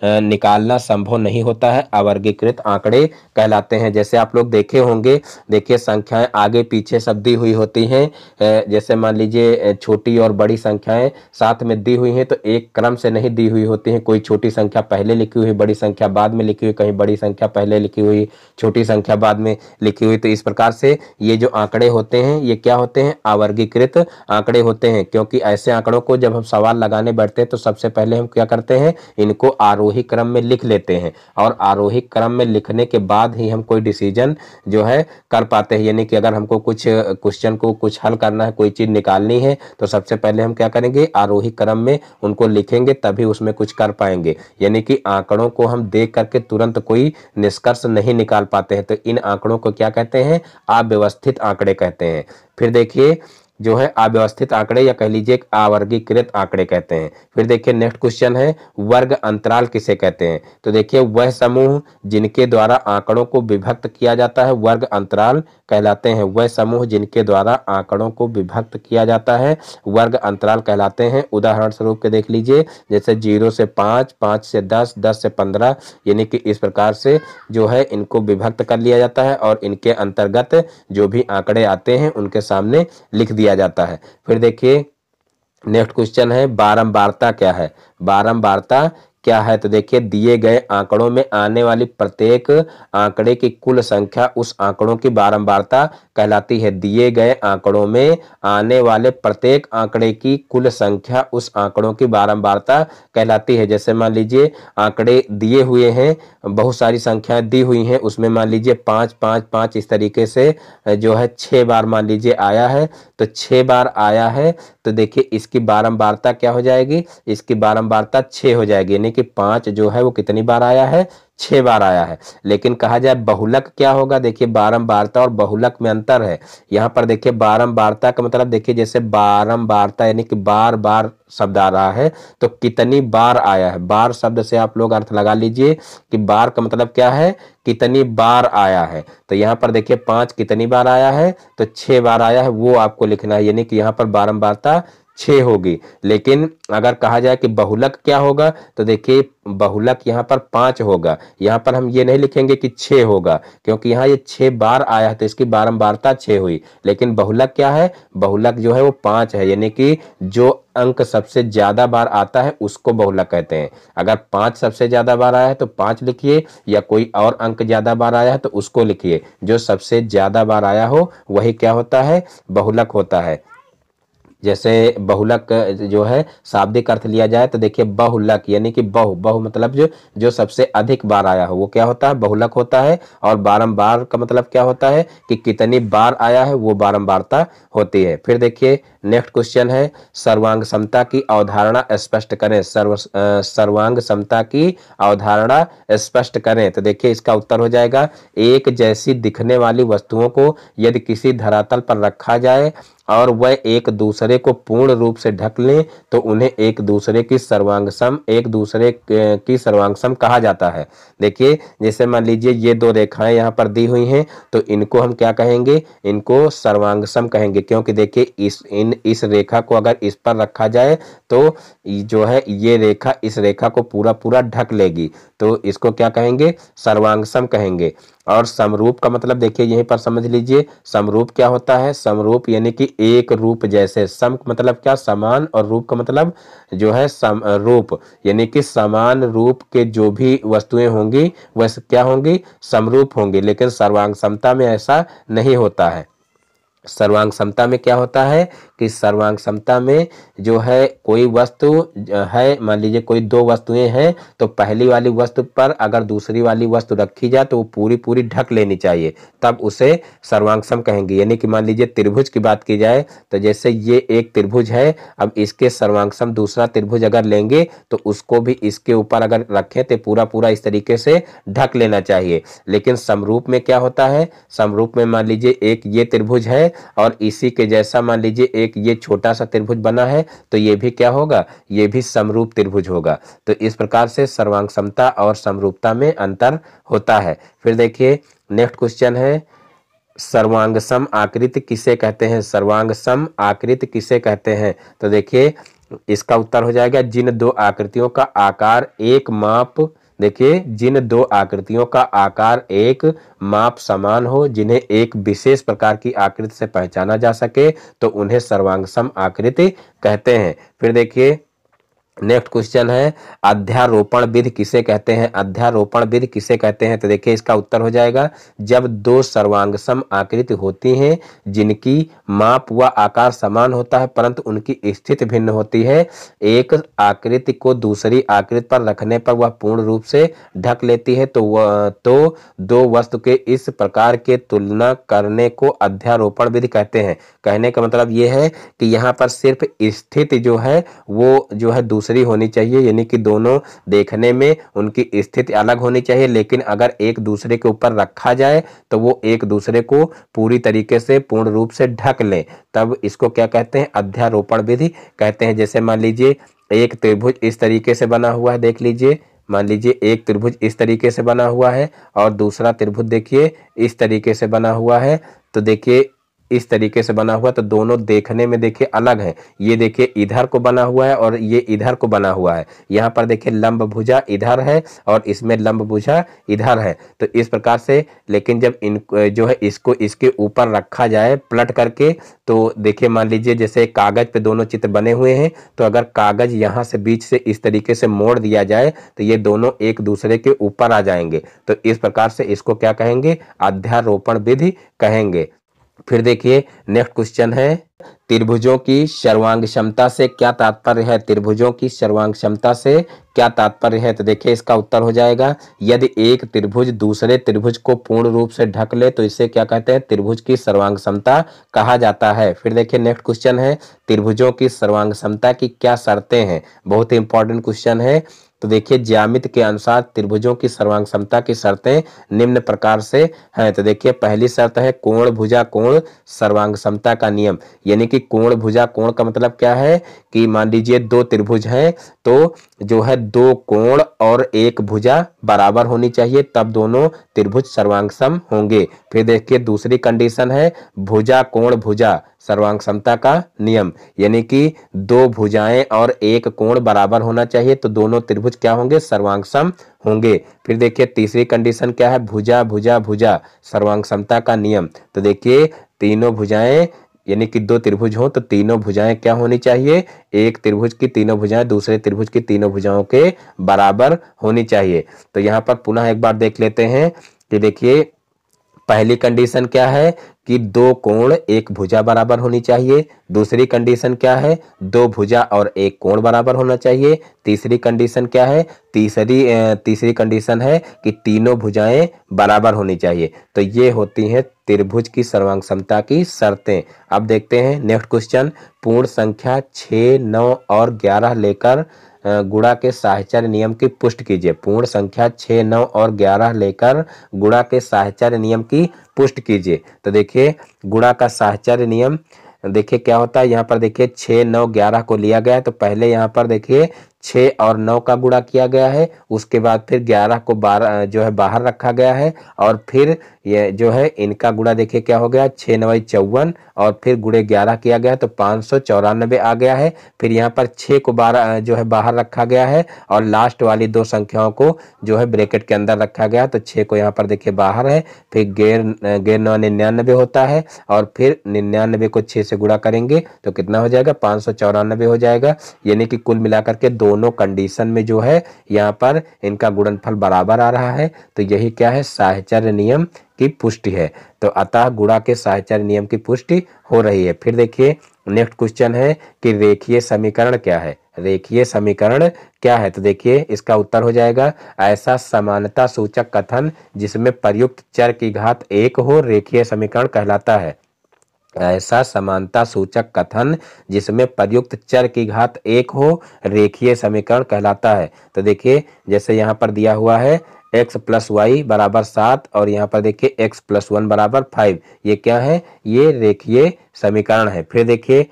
निकालना संभव नहीं होता है, अवर्गीकृत आंकड़े कहलाते हैं। जैसे आप लोग देखे होंगे, देखिए संख्याएं आगे पीछे सब दी हुई होती हैं। जैसे मान लीजिए छोटी और बड़ी संख्याएं साथ में दी हुई हैं तो एक क्रम से नहीं दी हुई होती हैं। कोई छोटी संख्या पहले लिखी हुई, बड़ी संख्या बाद में लिखी हुई, कहीं बड़ी संख्या पहले लिखी हुई, छोटी संख्या बाद में लिखी हुई। तो इस प्रकार से ये जो आंकड़े होते हैं ये क्या होते हैं? अवर्गीकृत आंकड़े होते हैं। क्योंकि ऐसे आंकड़ों को जब हम सवाल लगाने बैठते हैं तो सबसे पहले हम क्या करते हैं, इनको आरोही क्रम में लिख लेते हैं और आरोही क्रम में लिखने के बाद ही हम कोई डिसीजन जो है कर पाते हैं। यानी कि अगर हमको कुछ क्वेश्चन को कुछ हल करना है, कोई चीज निकालनी है, तो सबसे पहले हम क्या करेंगे, आरोही क्रम में उनको लिखेंगे तभी उसमें कुछ कर पाएंगे। यानी कि आंकड़ों को हम देख करके तुरंत कोई निष्कर्ष नहीं निकाल पाते हैं। तो इन आंकड़ों को क्या कहते हैं? अव्यवस्थित आंकड़े कहते हैं। फिर देखिए जो है अव्यवस्थित आंकड़े या कह लीजिए अवर्गीकृत आंकड़े कहते हैं। फिर देखिए नेक्स्ट क्वेश्चन है वर्ग अंतराल किसे कहते हैं। तो देखिए वह समूह जिनके द्वारा आंकड़ों को विभक्त किया जाता है वर्ग अंतराल कहलाते हैं। वह समूह जिनके द्वारा आंकड़ों को विभक्त किया जाता है वर्ग अंतराल कहलाते हैं। उदाहरण स्वरूप के देख लीजिए, जैसे 0 से 5, 5 से 10, 10 से 15, यानी कि इस प्रकार से जो है इनको विभक्त कर लिया जाता है और इनके अंतर्गत जो भी आंकड़े आते हैं उनके सामने लिख दिया जाता है। फिर देखिए नेक्स्ट क्वेश्चन है बारंबारता क्या है। बारंबारता क्या है? तो देखिए दिए गए आंकड़ों में आने वाली प्रत्येक आंकड़े की कुल संख्या उस आंकड़ों की बारंबारता कहलाती है। दिए गए आंकड़ों में आने वाले प्रत्येक आंकड़े की कुल संख्या उस आंकड़ों की बारंबारता कहलाती है। जैसे मान लीजिए आंकड़े दिए हुए हैं, बहुत सारी संख्याएं दी हुई हैं, उसमें मान लीजिए 5 5 5 इस तरीके से जो है 6 बार मान लीजिए आया है, तो 6 बार आया है तो देखिए इसकी बारंबारता क्या हो जाएगी, इसकी बारंबारता 6 हो जाएगी। यानी कि 5 जो है वो कितनी बार आया है, 6 बार आया है। लेकिन कहा जाए बहुलक क्या होगा, देखिए बारंबारता और बहुलक में अंतर है। यहाँ पर देखिए बारंबारता का मतलब देखिए जैसे बारंबारता यानी कि बार बार शब्द आ रहा है तो कितनी बार आया है। बार शब्द से आप लोग अर्थ लगा लीजिए कि बार का मतलब क्या है, कितनी बार आया है। तो यहाँ पर देखिए 5 कितनी बार आया है, तो 6 बार आया है, वो आपको लिखना है। यानी कि यहाँ पर बारंबारता 6 होगी। लेकिन अगर कहा जाए कि बहुलक क्या होगा, तो देखिए बहुलक यहाँ पर 5 होगा। यहाँ पर हम ये नहीं लिखेंगे कि 6 होगा, क्योंकि यहाँ ये 6 बार आया है तो इसकी बारंबारता 6 हुई। लेकिन बहुलक क्या है, बहुलक जो है वो 5 है। यानी कि जो अंक सबसे ज्यादा बार आता है उसको बहुलक कहते हैं। अगर 5 सबसे ज्यादा बार आया है तो 5 लिखिए, या कोई और अंक ज्यादा बार आया है तो उसको लिखिए। जो सबसे ज्यादा बार आया हो वही क्या होता है, बहुलक होता है। जैसे बहुलक जो है शाब्दिक अर्थ लिया जाए तो देखिए बहुलक यानी कि बहु मतलब जो सबसे अधिक बार आया हो वो क्या होता है, बहुलक होता है। और बारंबार का मतलब क्या होता है कि कितनी बार आया है, वो बारंबारता होती है। फिर देखिए नेक्स्ट क्वेश्चन है सर्वांग समता की अवधारणा स्पष्ट करें। सर्वांग समता की अवधारणा स्पष्ट करें। तो देखिए इसका उत्तर हो जाएगा एक जैसी दिखने वाली वस्तुओं को यदि किसी धरातल पर रखा जाए और वह एक दूसरे को पूर्ण रूप से ढक लें तो उन्हें एक दूसरे की सर्वांगसम कहा जाता है। देखिए जैसे मान लीजिए ये दो रेखाएं यहाँ पर दी हुई हैं तो इनको हम क्या कहेंगे, इनको सर्वांगसम कहेंगे। क्योंकि देखिए इस रेखा को अगर इस पर रखा जाए तो जो है ये रेखा इस रेखा को पूरा पूरा ढक लेगी, तो इसको क्या कहेंगे, सर्वांगसम कहेंगे। और समरूप का मतलब देखिए यहीं पर समझ लीजिए, समरूप क्या होता है, समरूप यानी कि एक रूप जैसे। सम मतलब क्या, समान, और रूप का मतलब जो है रूप, यानी कि समान रूप के जो भी वस्तुएं होंगी वह क्या होंगी, समरूप होंगी। लेकिन सर्वांग समता में ऐसा नहीं होता है। सर्वांग समता में क्या होता है कि सर्वांग समता में जो है कोई वस्तु है, मान लीजिए कोई दो वस्तुएं हैं, तो पहली वाली वस्तु पर अगर दूसरी वाली वस्तु रखी जाए तो वो पूरी पूरी ढक लेनी चाहिए, तब उसे सर्वांग सम कहेंगे। यानी कि मान लीजिए त्रिभुज की बात की जाए तो जैसे ये एक त्रिभुज है, अब इसके सर्वांग सम दूसरा त्रिभुज अगर लेंगे तो उसको भी इसके ऊपर अगर रखें तो पूरा पूरा इस तरीके से ढक लेना चाहिए। लेकिन समरूप में क्या होता है, समरूप में मान लीजिए एक ये त्रिभुज है और इसी के जैसा मान लीजिए एक ये छोटा सा त्रिभुज बना है, तो ये भी क्या होगा, ये भी समरूप त्रिभुज होगा। तो इस प्रकार से सर्वांग समता और समरूपता में अंतर होता है। फिर देखिए नेक्स्ट क्वेश्चन है, सर्वांग सम आकृति किसे कहते हैं? सर्वांग सम आकृति किसे कहते हैं? तो देखिए इसका उत्तर हो जाएगा जिन दो आकृतियों का आकार एक माप, देखिए जिन दो आकृतियों का आकार एक माप समान हो, जिन्हें एक विशेष प्रकार की आकृति से पहचाना जा सके, तो उन्हें सर्वांग सम आकृति कहते हैं। फिर देखिए नेक्स्ट क्वेश्चन है, अध्यारोपण विधि किसे कहते हैं? अध्यारोपण विधि किसे कहते हैं? तो देखिए इसका उत्तर हो जाएगा जब दो सर्वांगसम आकृति होती हैं जिनकी माप व आकार समान होता है परंतु उनकी स्थिति भिन्न होती है, एक आकृति को दूसरी आकृति पर रखने पर वह पूर्ण रूप से ढक लेती है, तो दो वस्तु के इस प्रकार के तुलना करने को अध्यारोपण विधि कहते हैं। कहने का मतलब ये है कि यहाँ पर सिर्फ स्थिति जो है वो जो है दूसरी होनी चाहिए, यानी कि दोनों देखने में उनकी स्थिति अलग होनी चाहिए, लेकिन अगर एक दूसरे के ऊपर रखा जाए तो वो एक दूसरे को पूरी तरीके से पूर्ण रूप से ढक लें, तब इसको क्या कहते हैं? अध्यारोपण विधि कहते हैं। जैसे मान लीजिए एक त्रिभुज इस तरीके से बना हुआ है, देख लीजिए, मान लीजिए एक त्रिभुज इस तरीके से बना हुआ है और दूसरा त्रिभुज देखिए इस तरीके से बना हुआ है, तो देखिए इस तरीके से बना हुआ, तो दोनों देखने में देखिए अलग है। ये देखिए इधर को बना हुआ है और ये इधर को बना हुआ है, यहाँ पर देखिए लंब भुजा इधर है और इसमें लंब भुजा इधर है, तो इस प्रकार से। लेकिन जब इन जो है इसको इसके ऊपर रखा जाए पलट करके, तो देखिए मान लीजिए जैसे कागज पे दोनों चित्र बने हुए हैं, तो अगर कागज यहाँ से बीच से इस तरीके से मोड़ दिया जाए तो ये दोनों एक दूसरे के ऊपर आ जाएंगे, तो इस प्रकार से इसको क्या कहेंगे? अध्यारोपण विधि कहेंगे। फिर देखिए नेक्स्ट क्वेश्चन है, त्रिभुजों की सर्वांग क्षमता से क्या तात्पर्य है? त्रिभुजों की सर्वांग क्षमता से क्या तात्पर्य है? तो देखिए इसका उत्तर हो जाएगा यदि एक त्रिभुज दूसरे त्रिभुज को पूर्ण रूप से ढक ले तो इसे क्या कहते हैं? त्रिभुज की सर्वांग क्षमता कहा जाता है। फिर देखिए नेक्स्ट क्वेश्चन है, त्रिभुजों की सर्वांग क्षमता की क्या शर्तें हैं? बहुत ही इंपॉर्टेंट क्वेश्चन है। तो देखिए ज्यामिति के अनुसार त्रिभुजों की सर्वांग क्षमता की शर्तें निम्न प्रकार से हैं। तो देखिए पहली शर्त है कोण भुजा कोण सर्वांग क्षमता का नियम, यानी कि कोण भुजा कोण का मतलब क्या है कि मान लीजिए दो त्रिभुज हैं, तो जो है दो कोण और एक भुजा बराबर होनी चाहिए, तब दोनों त्रिभुज सर्वांग सम होंगे। फिर देखिए दूसरी कंडीशन है भुजा कोण भुजा सर्वांग समता का नियम, यानी कि दो भुजाएं और एक कोण बराबर होना चाहिए, तो दोनों त्रिभुज क्या होंगे? सर्वांग सम होंगे। फिर देखिए तीसरी कंडीशन क्या है? भुजा भुजा भुजा सर्वांग समता का नियम। तो देखिए तीनों भुजाएं, यानी कि दो त्रिभुज हो तो तीनों भुजाएं क्या होनी चाहिए? एक त्रिभुज की तीनों भुजाएं दूसरे त्रिभुज की तीनों भुजाओं के बराबर होनी चाहिए। तो यहाँ पर पुनः एक बार देख लेते हैं कि देखिए पहली कंडीशन क्या है कि दो कोण एक भुजा बराबर होनी चाहिए। दूसरी कंडीशन क्या है? दो भुजा और एक कोण बराबर होना चाहिए। तीसरी कंडीशन क्या है? तीसरी कंडीशन है कि तीनों भुजाएं बराबर होनी चाहिए। तो ये होती हैं त्रिभुज की सर्वांग समता की शर्तें। अब देखते हैं नेक्स्ट क्वेश्चन, पूर्ण संख्या 6, 9 और 11 लेकर गुणा के साहचर्य नियम की पुष्टि कीजिए। पूर्ण संख्या 6, 9 और 11 लेकर गुणा के साहचर्य नियम की पुष्टि कीजिए। तो देखिए गुणा का साहचर्य नियम देखिए क्या होता है, यहाँ पर देखिए 6, 9, 11 को लिया गया है, तो पहले यहाँ पर देखिए 6 और 9 का गुणा किया गया है, उसके बाद फिर 11 को 12 जो है बाहर रखा गया है, और फिर ये जो है इनका गुणा देखिए क्या हो गया 6 9 54 और फिर गुणे 11 किया गया तो 594 आ गया है। फिर यहाँ पर 6 को 12 जो है बाहर रखा गया है और लास्ट वाली दो संख्याओं को जो है ब्रैकेट के अंदर रखा गया, तो 6 को यहाँ पर देखिए बाहर है, फिर गैर 9 99 होता है और फिर 99 को 6 से गुणा करेंगे तो कितना हो जाएगा 594 हो जाएगा, यानी कि कुल मिलाकर के दोनों दोनों कंडीशन में जो है यहाँ पर इनका गुणनफल बराबर आ रहा है, तो यही क्या है, साहचर्य नियम की पुष्टि है। तो अतः गुणा के साहचर्य नियम की पुष्टि हो रही है। फिर देखिए नेक्स्ट क्वेश्चन है कि रेखीय समीकरण क्या है। रेखीय समीकरण क्या है, तो देखिए इसका उत्तर हो जाएगा ऐसा समानता सूचक कथन जिसमें प्रयुक्त चर की घात 1 हो रेखीय समीकरण कहलाता है। ऐसा समानता सूचक कथन जिसमें प्रयुक्त चर की घात 1 हो रेखीय समीकरण कहलाता है। तो देखिए जैसे यहाँ पर दिया हुआ है x प्लस वाई बराबर 7 और यहाँ पर देखिए x प्लस 1 बराबर 5, ये क्या है, ये रेखीय समीकरण है। फिर देखिए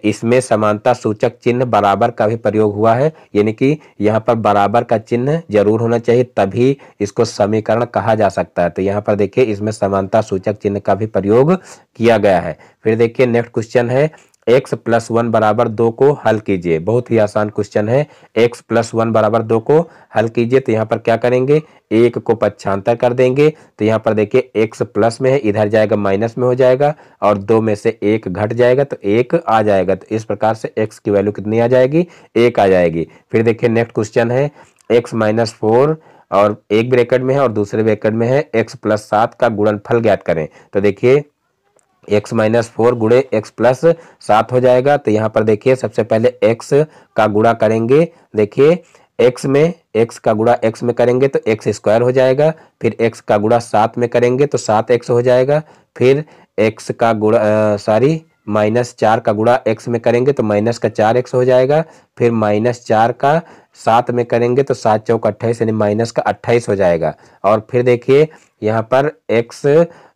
इसमें समानता सूचक चिन्ह बराबर का भी प्रयोग हुआ है, यानी कि यहाँ पर बराबर का चिन्ह जरूर होना चाहिए तभी इसको समीकरण कहा जा सकता है। तो यहाँ पर देखिए इसमें समानता सूचक चिन्ह का भी प्रयोग किया गया है। फिर देखिए नेक्स्ट क्वेश्चन है x प्लस 1 बराबर 2 को हल कीजिए। बहुत ही आसान क्वेश्चन है, x प्लस 1 बराबर 2 को हल कीजिए। तो यहाँ पर क्या करेंगे, 1 को पक्षांतर कर देंगे। तो यहाँ पर देखिए x प्लस में है, इधर जाएगा माइनस में हो जाएगा और 2 में से 1 घट जाएगा तो 1 आ जाएगा। तो इस प्रकार से x की वैल्यू कितनी आ जाएगी, 1 आ जाएगी। फिर देखिए नेक्स्ट क्वेश्चन है x माइनस 4 और एक ब्रैकेट में है और दूसरे ब्रैकेट में है x प्लस 7 का गुणनफल ज्ञात करें। तो देखिए x माइनस 4 गुणे x प्लस 7 हो जाएगा। तो यहाँ पर देखिए सबसे पहले x का गुणा करेंगे। देखिए x में x का गुणा x में करेंगे तो x स्क्वायर हो जाएगा। फिर x का गुणा 7 में करेंगे तो 7x हो जाएगा। फिर x का गुणा -4 का गुणा x में करेंगे तो -4x हो जाएगा। फिर -4 का 7 में करेंगे तो 7 चौक 28 यानी -28 हो जाएगा। और फिर देखिए यहाँ पर x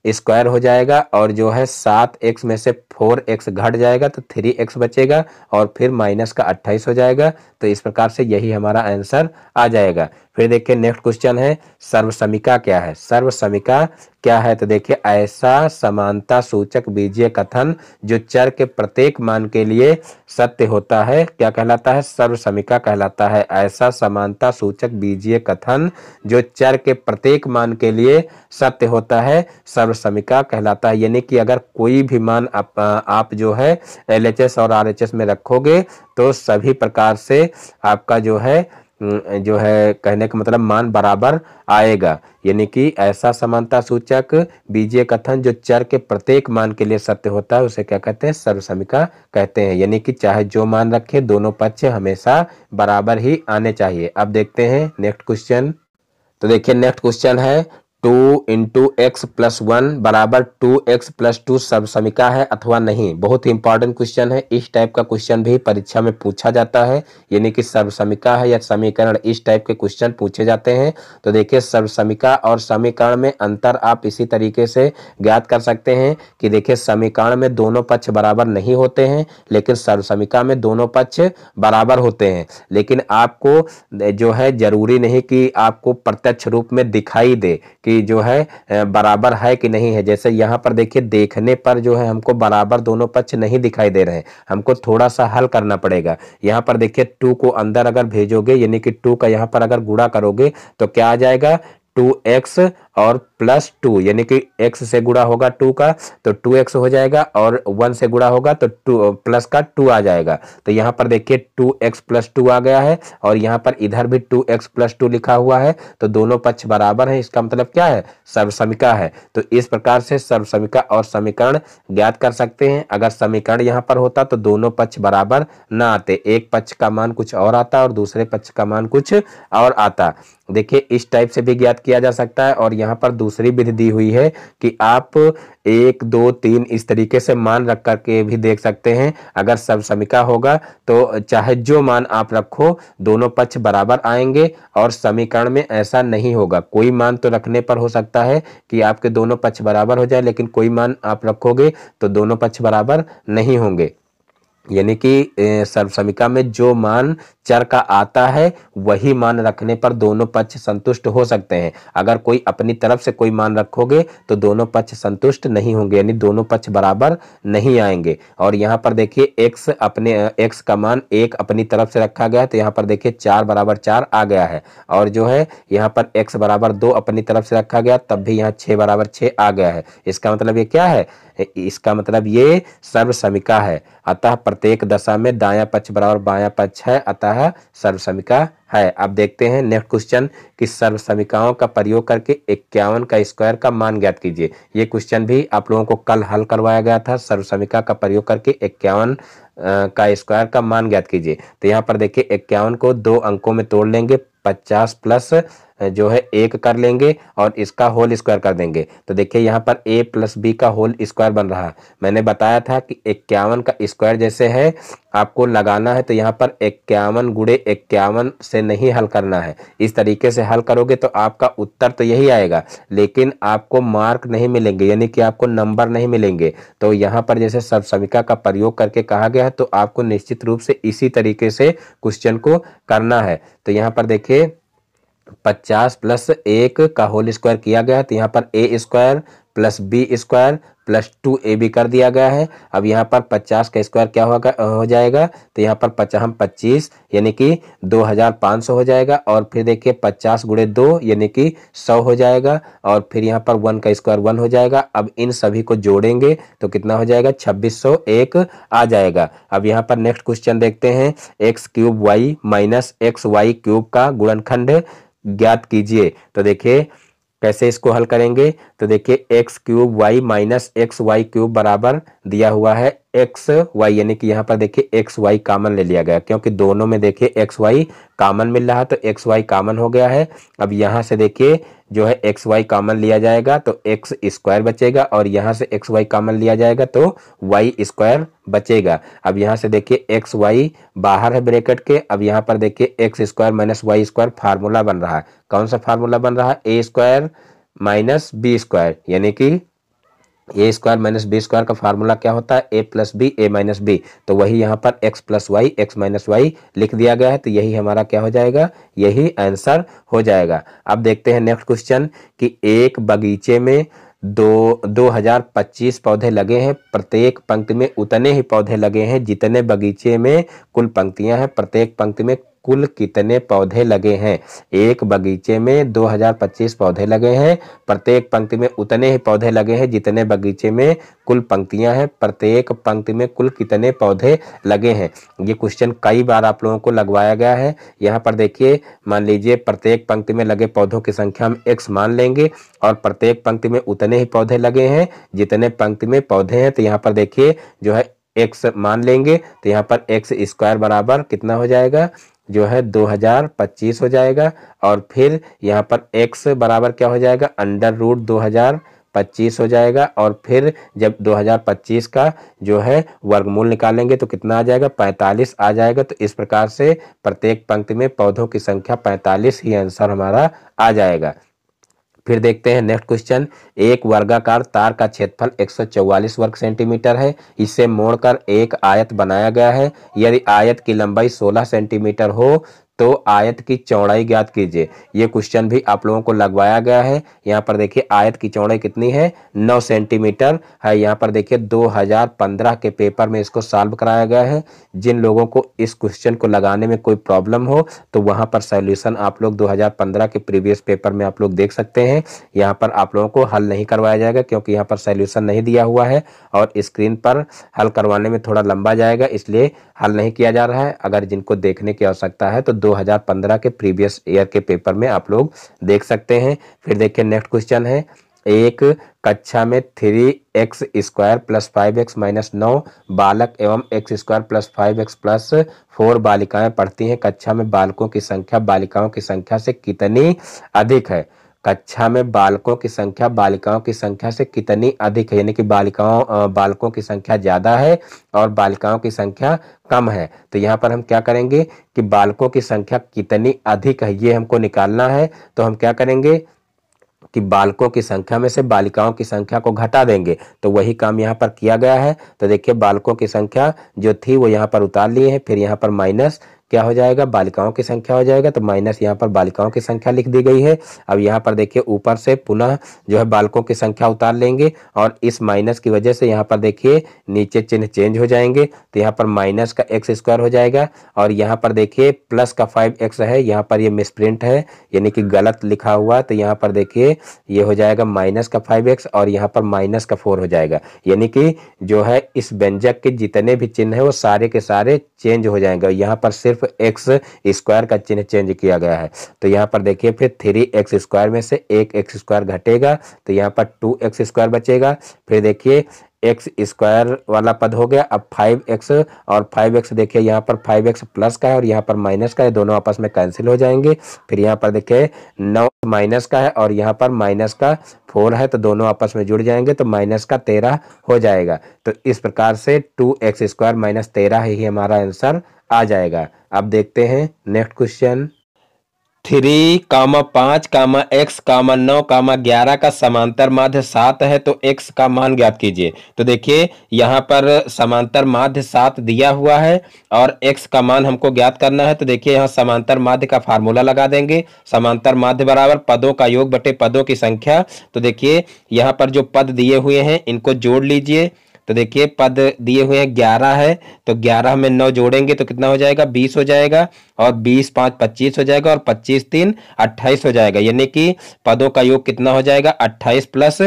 स्क्वायर हो जाएगा और जो है 7x में से 4x घट जाएगा तो 3x बचेगा और फिर -28 हो जाएगा। तो इस प्रकार से यही हमारा आंसर आ जाएगा। फिर देखिए नेक्स्ट क्वेश्चन है सर्वसमीका क्या है। सर्वसमीका क्या है, तो देखिए ऐसा समानता सूचक बीजीय कथन जो चर के प्रत्येक मान के लिए सत्य होता है क्या कहलाता है, सर्वसमीका कहलाता है। ऐसा समानता सूचक बीजीय कथन जो चर के प्रत्येक मान के लिए सत्य होता है सर्वसमीका कहलाता है। यानी कि अगर कोई भी मान आप जो है LHS और RHS में रखोगे तो सभी प्रकार से आपका जो है कहने का मतलब मान बराबर आएगा। यानी कि ऐसा समानता सूचक बीजीय कथन जो चर के प्रत्येक मान के लिए सत्य होता है उसे क्या कहते हैं, सर्वसमीका कहते हैं। यानी कि चाहे जो मान रखे दोनों पक्ष हमेशा बराबर ही आने चाहिए। अब देखते हैं नेक्स्ट क्वेश्चन। तो देखिए नेक्स्ट क्वेश्चन है 2 × x + 1 बराबर 2x + 2 सर्वसमीका है अथवा नहीं। बहुत ही इंपॉर्टेंट क्वेश्चन है, इस टाइप का क्वेश्चन भी परीक्षा में पूछा जाता है। यानी कि सर्वसमीका है या समीकरण, इस टाइप के क्वेश्चन पूछे जाते हैं। तो देखिए सर्वसमीका और समीकरण में अंतर आप इसी तरीके से ज्ञात कर सकते हैं कि देखिए समीकरण में दोनों पक्ष बराबर नहीं होते हैं लेकिन सर्वसमीका में दोनों पक्ष बराबर होते हैं। लेकिन आपको जो है जरूरी नहीं कि आपको प्रत्यक्ष रूप में दिखाई दे कि जो है बराबर है कि नहीं है। जैसे यहाँ पर देखिए देखने पर जो है हमको बराबर दोनों पक्ष नहीं दिखाई दे रहे हैं, हमको थोड़ा सा हल करना पड़ेगा। यहाँ पर देखिए 2 को अंदर अगर भेजोगे यानी कि 2 का यहाँ पर अगर गुणा करोगे तो क्या आ जाएगा, 2x और +2 यानी कि x से गुणा होगा 2 का तो 2x हो जाएगा और 1 से गुणा होगा तो 2 प्लस का 2 आ जाएगा। तो यहाँ पर देखिए 2x + 2 आ गया है और यहाँ पर इधर भी 2x + 2 लिखा हुआ है तो दोनों पक्ष बराबर है। इसका मतलब क्या है, सर्वसमीका है। तो इस प्रकार से सर्वसमीका और समीकरण ज्ञात कर सकते हैं। अगर समीकरण यहाँ पर होता तो दोनों पक्ष बराबर ना आते, एक पक्ष का मान कुछ और आता और दूसरे पक्ष का मान कुछ और आता। देखिए इस टाइप से भी ज्ञात किया जा सकता है। और यहाँ पर दूसरी विधि दी हुई है कि आप 1 2 3 इस तरीके से मान रख करके भी देख सकते हैं। अगर सर्वसमीका होगा तो चाहे जो मान आप रखो दोनों पक्ष बराबर आएंगे और समीकरण में ऐसा नहीं होगा। कोई मान तो रखने पर हो सकता है कि आपके दोनों पक्ष बराबर हो जाए लेकिन कोई मान आप रखोगे तो दोनों पक्ष बराबर नहीं होंगे। यानी कि सर्वसमीका में जो मान चर का आता है वही मान रखने पर दोनों पक्ष संतुष्ट हो सकते हैं। अगर कोई अपनी तरफ से कोई मान रखोगे तो दोनों पक्ष संतुष्ट नहीं होंगे, यानी दोनों पक्ष बराबर नहीं आएंगे। और यहाँ पर देखिए x का मान 1 अपनी तरफ से रखा गया है तो यहाँ पर देखिए 4 = 4 आ गया है। और जो है यहाँ पर x = 2 अपनी तरफ से रखा गया तब भी यहाँ 6 = 6 आ गया है। इसका मतलब ये क्या है, इसका मतलब ये सर्वसमिका है। अतः प्रत्येक दशा में दायां पक्ष बराबर बायां पक्ष है, अतः सर्वसमिका है। अब देखते हैं नेक्स्ट क्वेश्चन कि सर्वसमिकाओं का प्रयोग करके 51 का स्क्वायर का मान ज्ञात कीजिए। ये क्वेश्चन भी आप लोगों को कल हल करवाया गया था। सर्वसमिका का प्रयोग करके 51 का स्क्वायर का मान ज्ञात कीजिए। तो यहाँ पर देखिए 51 को 2 अंकों में तोड़ लेंगे, 50 प्लस जो है 1 कर लेंगे और इसका होल स्क्वायर कर देंगे। तो देखिए यहाँ पर a प्लस बी का होल स्क्वायर बन रहा है। मैंने बताया था कि 51 का स्क्वायर जैसे है आपको लगाना है, तो यहाँ पर 51 गुणे 51 से नहीं हल करना है। इस तरीके से हल करोगे तो आपका उत्तर तो यही आएगा, लेकिन आपको मार्क नहीं मिलेंगे, यानी कि आपको नंबर नहीं मिलेंगे। तो यहाँ पर जैसे सर्वसमिका का प्रयोग करके कहा गया है, तो आपको निश्चित रूप से इसी तरीके से क्वेश्चन को करना है। तो यहाँ पर देखिए 50 प्लस 1 का होल स्क्वायर किया गया है, तो यहाँ पर a square plus B square plus 2ab कर दिया गया है। अब यहाँ पर 50 का स्क्वायर क्या हो जाएगा, तो यहाँ पर 25 यानी कि 2500 हो जाएगा, और फिर देखिए 50 गुणे 2 यानी कि 100 हो जाएगा, और फिर यहाँ पर 1 का स्क्वायर 1 हो जाएगा। अब इन सभी को जोड़ेंगे तो कितना हो जाएगा, 2601 आ जाएगा। अब यहाँ पर नेक्स्ट क्वेश्चन देखते हैं, X cube Y minus X Y cube का गुणनखंड ज्ञात कीजिए। तो देखिए कैसे इसको हल करेंगे, तो देखिए X cube Y minus X Y cube बराबर दिया हुआ है एक्स वाई, यानी कि यहाँ पर देखिए एक्स वाई कॉमन ले लिया गया, क्योंकि दोनों में देखिए एक्स वाई कॉमन मिल रहा है, तो एक्स वाई कॉमन हो गया है। अब यहाँ से देखिए जो है एक्स वाई कॉमन लिया जाएगा तो एक्स स्क्वायर बचेगा, और यहाँ से एक्स वाई कॉमन लिया जाएगा तो वाई स्क्वायर बचेगा। अब यहाँ से देखिए एक्स वाई बाहर है ब्रैकेट के। अब यहाँ पर देखिए X square minus Y square formula बन रहा है। कौन सा फार्मूला बन रहा है, A square minus B square, यानी कि A square minus B square का फार्मूला क्या होता है, A plus B A minus B. तो वही यहाँ पर X plus Y X minus Y लिख दिया गया है, तो यही हमारा क्या हो जाएगा, यही आंसर हो जाएगा। अब देखते हैं नेक्स्ट क्वेश्चन कि एक बगीचे में 2025 पौधे लगे हैं, प्रत्येक पंक्ति में उतने ही पौधे लगे हैं जितने बगीचे में कुल पंक्तियां हैं। प्रत्येक पंक्ति में कुल कितने पौधे लगे हैं। एक बगीचे में 2025 पौधे लगे हैं, प्रत्येक पंक्ति में उतने ही पौधे लगे हैं जितने बगीचे में कुल पंक्तियां हैं। प्रत्येक पंक्ति में कुल कितने पौधे लगे हैं। ये क्वेश्चन कई बार आप लोगों को लगवाया गया है। यहाँ पर देखिए मान लीजिए प्रत्येक पंक्ति में लगे पौधों की संख्या हम x मान लेंगे, और प्रत्येक पंक्ति में उतने ही पौधे लगे हैं जितने पंक्ति में पौधे हैं। तो यहाँ पर देखिए जो है x मान लेंगे, तो यहाँ पर x स्क्वायर बराबर कितना हो जाएगा, जो है 2025 हो जाएगा, और फिर यहाँ पर x बराबर क्या हो जाएगा, अंडर रूट 2025 हो जाएगा, और फिर जब 2025 का जो है वर्गमूल निकालेंगे तो कितना आ जाएगा, 45 आ जाएगा। तो इस प्रकार से प्रत्येक पंक्ति में पौधों की संख्या 45 ही आंसर हमारा आ जाएगा। फिर देखते हैं नेक्स्ट क्वेश्चन, एक वर्गाकार तार का क्षेत्रफल 144 वर्ग सेंटीमीटर है, इसे मोड़कर एक आयत बनाया गया है। यदि आयत की लंबाई 16 सेंटीमीटर हो तो आयत की चौड़ाई ज्ञात कीजिए। ये क्वेश्चन भी आप लोगों को लगवाया गया है। यहाँ पर देखिए आयत की चौड़ाई कितनी है, 9 सेंटीमीटर है। यहाँ पर देखिए 2015 के पेपर में इसको सॉल्व कराया गया है। जिन लोगों को इस क्वेश्चन को लगाने में कोई प्रॉब्लम हो तो वहाँ पर सॉल्यूशन आप लोग 2015 के प्रीवियस पेपर में आप लोग देख सकते हैं। यहाँ पर आप लोगों को हल नहीं करवाया जाएगा, क्योंकि यहाँ पर सॉल्यूशन नहीं दिया हुआ है और स्क्रीन पर हल करवाने में थोड़ा लंबा जाएगा, इसलिए हल नहीं किया जा रहा है। अगर जिनको देखने की आवश्यकता है तो 2015 के प्रीवियस ईयर के पेपर में आप लोग देख सकते हैं। फिर देखिए नेक्स्ट क्वेश्चन है, एक कक्षा में 3x square plus 5x minus 9 बालक एवं x square plus 5x plus 4 बालिकाएं पढ़ती हैं। कक्षा में बालकों की संख्या बालिकाओं की संख्या से कितनी अधिक है। कक्षा में बालकों की संख्या बालिकाओं की संख्या से कितनी अधिक है, यानी कि बालकों की संख्या ज़्यादा है और बालिकाओं की संख्या कम है। तो यहाँ पर हम क्या करेंगे कि बालकों की संख्या कितनी अधिक है ये हमको निकालना है। तो हम क्या करेंगे कि बालकों की संख्या में से बालिकाओं की संख्या को घटा देंगे, तो वही काम यहाँ पर किया गया है। तो देखिए बालकों की संख्या जो थी वो यहाँ पर उतार लिए हैं, फिर यहाँ पर माइनस क्या हो जाएगा, बालिकाओं की संख्या हो जाएगा। तो माइनस यहाँ पर बालिकाओं की संख्या लिख दी गई है। अब यहाँ पर देखिए ऊपर से पुनः जो है बालकों की संख्या उतार लेंगे और इस माइनस की वजह से यहाँ पर देखिए नीचे चिन्ह चेंज हो जाएंगे। तो यहाँ पर माइनस का एक्स स्क्वायर हो जाएगा और यहाँ पर देखिए प्लस का 5x है, यहाँ पर ये मिसप्रिंट है यानी कि गलत लिखा हुआ। तो यहाँ पर देखिए ये हो जाएगा माइनस का 5x और यहाँ पर माइनस का 4 हो जाएगा, यानी कि जो है इस व्यंजक के जितने भी चिन्ह है वो सारे के सारे चेंज हो जाएंगे। यहाँ पर सिर्फ एक्स स्क्वायर का चिन्ह चेंज किया गया है। तो यहाँ पर देखिए फिर 3x स्क्वायर में से एक एक्स स्क्वायर घटेगा तो यहाँ पर 2x स्क्वायर बचेगा। फिर देखिए एक्स स्क्वायर वाला पद हो गया। अब 5x और 5x देखिए यहाँ पर 5x प्लस का है और यहाँ पर माइनस का है, दोनों आपस में कैंसिल हो जाएंगे। फिर यहाँ पर देखिए 9 माइनस का है और यहाँ पर माइनस का 4 है, तो दोनों आपस में जुड़ जाएंगे तो माइनस का 13 हो जाएगा। तो इस प्रकार से 2x स्क्वायर माइनस 13 ही हमारा आंसर आ जाएगा। अब देखते हैं नेक्स्ट क्वेश्चन। 3,5,x,9,11 का समांतर माध्य 7 है तो x का मान ज्ञात कीजिए। तो देखिए यहाँ पर समांतर माध्य 7 दिया हुआ है और x का मान हमको ज्ञात करना है। तो देखिए यहाँ समांतर माध्य का फार्मूला लगा देंगे। समांतर माध्य बराबर पदों का योग बटे पदों की संख्या। तो देखिए यहाँ पर जो पद दिए हुए हैं इनको जोड़ लीजिए। तो देखिए पद दिए हुए हैं 11 है, तो 11 में 9 जोड़ेंगे तो कितना हो जाएगा, 20 हो जाएगा और 20 5 25 हो जाएगा और 25 3 28 हो जाएगा, यानी कि पदों का योग कितना हो जाएगा 28 प्लस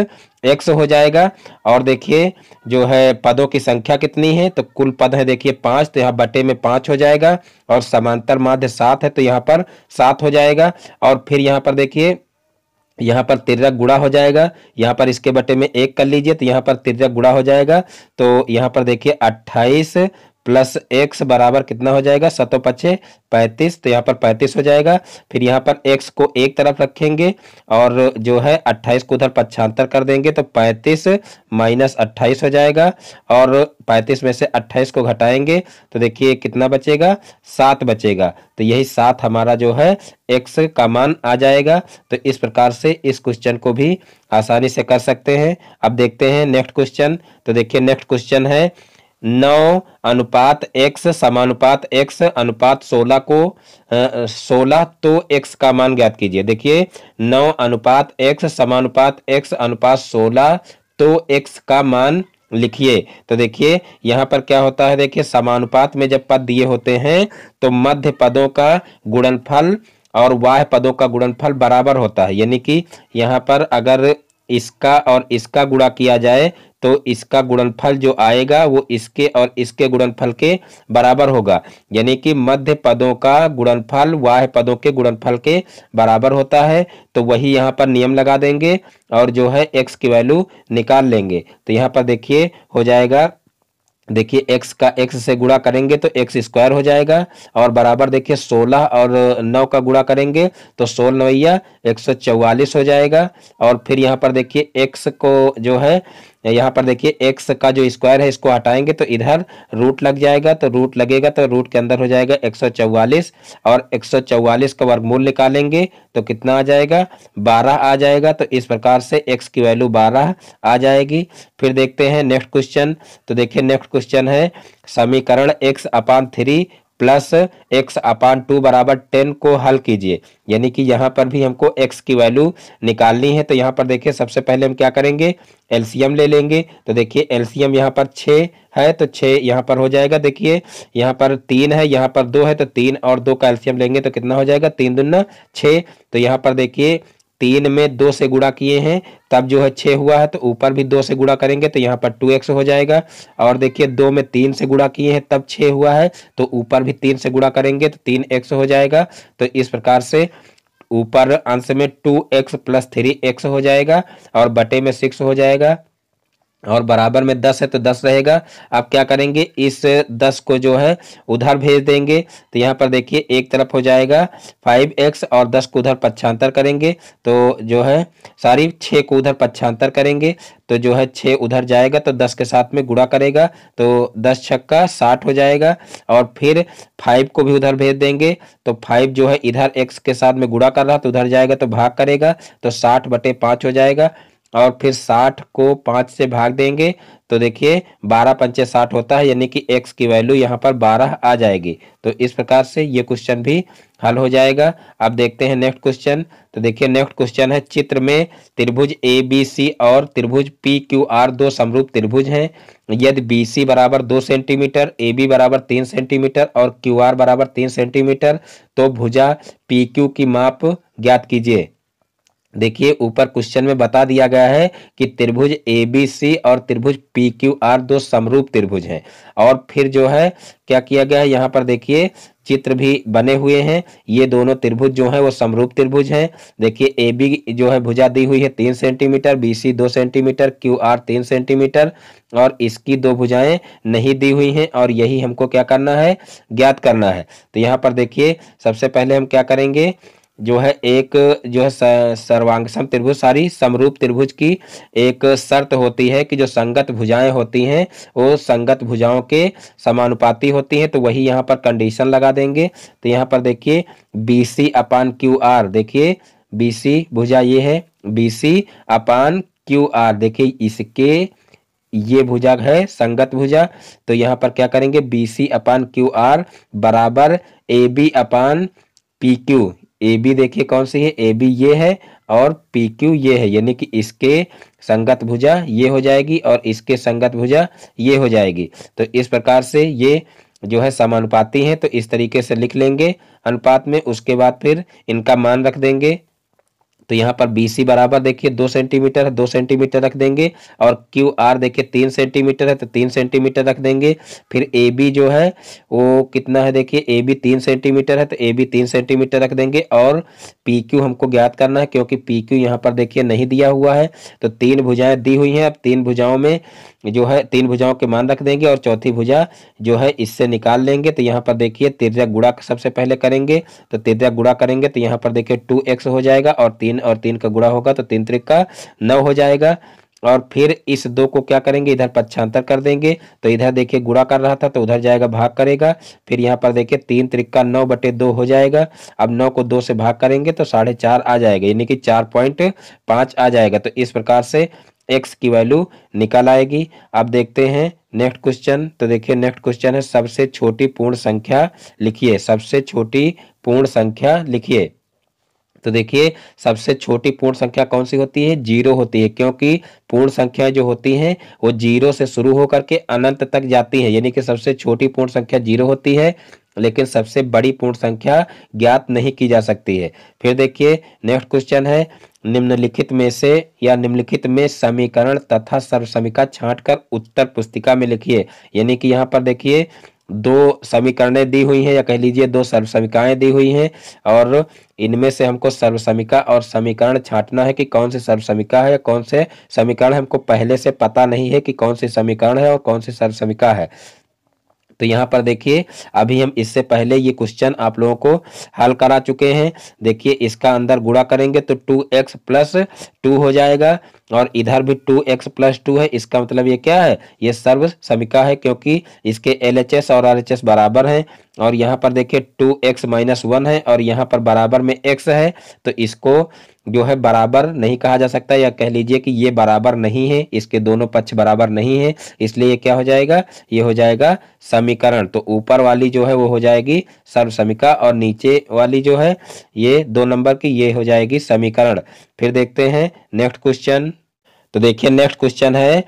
x हो जाएगा। और देखिए जो है पदों की संख्या कितनी है, तो कुल पद है देखिए 5, तो यहाँ बटे में 5 हो जाएगा और समांतर माध्य 7 है तो यहाँ पर 7 हो जाएगा। और फिर यहाँ पर देखिए यहाँ पर तिर्यक गुणा हो जाएगा, यहाँ पर इसके बटे में 1 कर लीजिए तो यहाँ पर तिर्यक गुणा हो जाएगा। तो यहाँ पर देखिए 28 प्लस x बराबर कितना हो जाएगा, 7 पचे 35, तो यहाँ पर 35 हो जाएगा। फिर यहाँ पर x को एक तरफ रखेंगे और जो है 28 को उधर पक्षांतर कर देंगे तो 35 माइनस 28 हो जाएगा और 35 में से 28 को घटाएंगे तो देखिए कितना बचेगा, 7 बचेगा। तो यही 7 हमारा जो है x का मान आ जाएगा। तो इस प्रकार से इस क्वेश्चन को भी आसानी से कर सकते हैं। अब देखते हैं नेक्स्ट क्वेश्चन। तो देखिए नेक्स्ट क्वेश्चन है 9:x समानुपात x अनुपात 16 को 16 तो x का मान ज्ञात कीजिए। देखिए 9:x समानुपात x अनुपात 16 तो x का मान लिखिए। तो देखिए यहाँ पर क्या होता है, देखिए समानुपात में जब पद दिए होते हैं तो मध्य पदों का गुणनफल और बाह्य पदों का गुणनफल बराबर होता है, यानी कि यहाँ पर अगर इसका और इसका गुणा किया जाए तो इसका गुणनफल जो आएगा वो इसके और इसके गुणनफल के बराबर होगा, यानी कि मध्य पदों का गुणनफल बाह्य पदों के गुणनफल के बराबर होता है। तो वही यहाँ पर नियम लगा देंगे और जो है x की वैल्यू निकाल लेंगे। तो यहाँ पर देखिए हो जाएगा, देखिए x का x से गुणा करेंगे तो x स्क्वायर हो जाएगा और बराबर देखिए 16 और 9 का गुणा करेंगे तो 16 9 144 हो जाएगा। और फिर यहाँ पर देखिए x को जो है यहाँ पर देखिए x का जो स्क्वायर है इसको हटाएंगे तो इधर रूट लग जाएगा, तो रूट लगेगा तो रूट के अंदर हो जाएगा 144 और 144 का वर्गमूल निकालेंगे तो कितना आ जाएगा, 12 आ जाएगा। तो इस प्रकार से x की वैल्यू 12 आ जाएगी। फिर देखते हैं नेक्स्ट क्वेश्चन। तो देखिए नेक्स्ट क्वेश्चन है समीकरण x/3 प्लस x/2 बराबर 10 को हल कीजिए, यानी कि यहाँ पर भी हमको x की वैल्यू निकालनी है। तो यहाँ पर देखिए सबसे पहले हम क्या करेंगे, एलसीएम ले लेंगे। तो देखिए एलसीएम यहाँ पर 6 है तो 6 यहाँ पर हो जाएगा, देखिए यहाँ पर 3 है यहाँ पर 2 है तो 3 और 2 का एलसीएम लेंगे तो कितना हो जाएगा, 3 दूना 6। तो यहाँ पर देखिए 3 में 2 से गुणा किए हैं तब जो है 6 हुआ है, तो ऊपर भी 2 से गुणा करेंगे तो यहाँ पर 2x हो जाएगा। और देखिए 2 में 3 से गुणा किए हैं तब 6 हुआ है, तो ऊपर भी 3 से गुणा करेंगे तो 3x हो जाएगा। तो इस प्रकार से ऊपर अंश में 2x प्लस 3x हो जाएगा और बटे में 6 हो जाएगा और बराबर में 10 है तो 10 रहेगा। अब क्या करेंगे, इस 10 को जो है उधर भेज देंगे तो यहाँ पर देखिए एक तरफ हो जाएगा 5x और 10 को उधर पक्षांतर करेंगे तो जो है 6 को उधर पक्षांतर करेंगे तो जो है 6 उधर जाएगा तो 10 के साथ में गुणा करेगा तो 10 छक्का 60 हो जाएगा। और फिर 5 को भी उधर भेज देंगे तो 5 जो है इधर x के साथ में गुणा कर रहा तो उधर जाएगा तो भाग करेगा तो 60/5 हो जाएगा। और फिर 60 को 5 से भाग देंगे तो देखिए 12 पंचे 60 होता है, यानी कि x की वैल्यू यहाँ पर 12 आ जाएगी। तो इस प्रकार से ये क्वेश्चन भी हल हो जाएगा। अब देखते हैं नेक्स्ट क्वेश्चन। तो देखिए नेक्स्ट क्वेश्चन है, चित्र में त्रिभुज ABC और त्रिभुज PQR दो समरूप त्रिभुज हैं। यदि BC बराबर 2 सेंटीमीटर, AB बराबर 3 सेंटीमीटर और QR बराबर 3 सेंटीमीटर तो भुजा PQ की माप ज्ञात कीजिए। देखिए ऊपर क्वेश्चन में बता दिया गया है कि त्रिभुज ABC और त्रिभुज PQR दो समरूप त्रिभुज हैं। और फिर जो है क्या किया गया है, यहाँ पर देखिए चित्र भी बने हुए हैं। ये दोनों त्रिभुज जो हैं वो समरूप त्रिभुज हैं। देखिए AB जो है भुजा दी हुई है 3 centimetre, BC 2 centimetre, QR 3 centimetre और इसकी दो भुजाएं नहीं दी हुई हैं और यही हमको क्या करना है, ज्ञात करना है। तो यहाँ पर देखिए सबसे पहले हम क्या करेंगे, जो है एक जो है सर्वांगसम त्रिभुज, सारी समरूप त्रिभुज की एक शर्त होती है कि जो संगत भुजाएं होती हैं वो संगत भुजाओं के समानुपाती होती हैं। तो वही यहाँ पर कंडीशन लगा देंगे। तो यहाँ पर देखिए BC अपान QR, देखिए BC भुजा ये है, BC अपान QR, देखिए इसके ये भुजा है संगत भुजा। तो यहाँ पर क्या करेंगे, BC अपान QR बराबर AB अपान PQ। AB देखिए कौन सी है, AB ये है और PQ ये है, यानी कि इसके संगत भुजा ये हो जाएगी और इसके संगत भुजा ये हो जाएगी। तो इस प्रकार से ये जो है समानुपाती हैं। तो इस तरीके से लिख लेंगे अनुपात में, उसके बाद फिर इनका मान रख देंगे। तो यहाँ पर BC बराबर देखिए 2 सेंटीमीटर है, 2 सेंटीमीटर रख देंगे और QR देखिए 3 सेंटीमीटर है तो 3 सेंटीमीटर रख देंगे। फिर AB जो है वो कितना है, देखिए AB 3 सेंटीमीटर है तो AB 3 सेंटीमीटर रख देंगे। और PQ हमको ज्ञात करना है क्योंकि PQ यहाँ पर देखिए नहीं दिया हुआ है। तो 3 भुजाएं दी हुई हैं, अब 3 भुजाओं में जो है 3 भुजाओं के मान रख देंगे और चौथी भुजा जो है इससे निकाल लेंगे। तो यहाँ पर देखिए तिर्यक गुणा सबसे पहले करेंगे। तो तिर्यक गुणा करेंगे तो यहाँ पर देखिए 2x हो जाएगा और 3 का गुणा होगा तो 3 त्रिक का 9 हो जाएगा। और फिर इस 2 को क्या करेंगे, इधर पक्षांतर कर देंगे। तो इधर देखिए गुणा कर रहा था तो उधर जाएगा भाग करेगा। फिर यहाँ पर देखिए 3 त्रिक का 9/2 हो जाएगा। अब 9 को 2 से भाग करेंगे तो 4.5 आ जाएगा, यानी कि 4.5 आ जाएगा। तो इस प्रकार से x की वैल्यू निकल आएगी। अब देखते हैं नेक्स्ट क्वेश्चन। तो देखिए नेक्स्ट क्वेश्चन है, सबसे छोटी पूर्ण संख्या लिखिए। सबसे छोटी पूर्ण संख्या लिखिए। तो देखिए सबसे छोटी पूर्ण संख्या कौन सी होती है, 0 होती है, क्योंकि पूर्ण संख्याएं जो होती हैं वो 0 से शुरू होकर के अनंत तक जाती हैं, यानी कि सबसे छोटी पूर्ण संख्या 0 होती है लेकिन सबसे बड़ी पूर्ण संख्या ज्ञात नहीं की जा सकती है। फिर देखिए नेक्स्ट क्वेश्चन है, निम्नलिखित में से या निम्नलिखित में समीकरण तथा सर्वसमीका छांटकर उत्तर पुस्तिका में लिखिए। यानी कि यहाँ पर देखिए 2 समीकरणें दी हुई हैं या कह लीजिए 2 सर्वसमीकाएं दी हुई हैं और इनमें से हमको सर्वसमीका और समीकरण छांटना है कि कौन सी सर्वसमीका है, कौन से समीकरण। हमको पहले से पता नहीं है कि कौन सी समीकरण है और कौन सी सर्वसमीका है। तो यहाँ पर देखिए अभी हम इससे पहले ये क्वेश्चन आप लोगों को हल करा चुके हैं। देखिए इसका अंदर गुणा करेंगे तो 2x + 2 हो जाएगा और इधर भी 2x + 2 है। इसका मतलब ये क्या है, ये सर्व समीका है क्योंकि इसके LHS और RHS बराबर हैं। और यहाँ पर देखिए 2x - 1 है और यहाँ पर बराबर में x है, तो इसको जो है बराबर नहीं कहा जा सकता, या कह लीजिए कि ये बराबर नहीं है, इसके दोनों पक्ष बराबर नहीं है, इसलिए ये क्या हो जाएगा, ये हो जाएगा समीकरण। तो ऊपर वाली जो है वो हो जाएगी सर्व समीका और नीचे वाली जो है ये 2 नंबर की ये हो जाएगी समीकरण। फिर देखते हैं नेक्स्ट क्वेश्चन। तो देखिए नेक्स्ट क्वेश्चन है,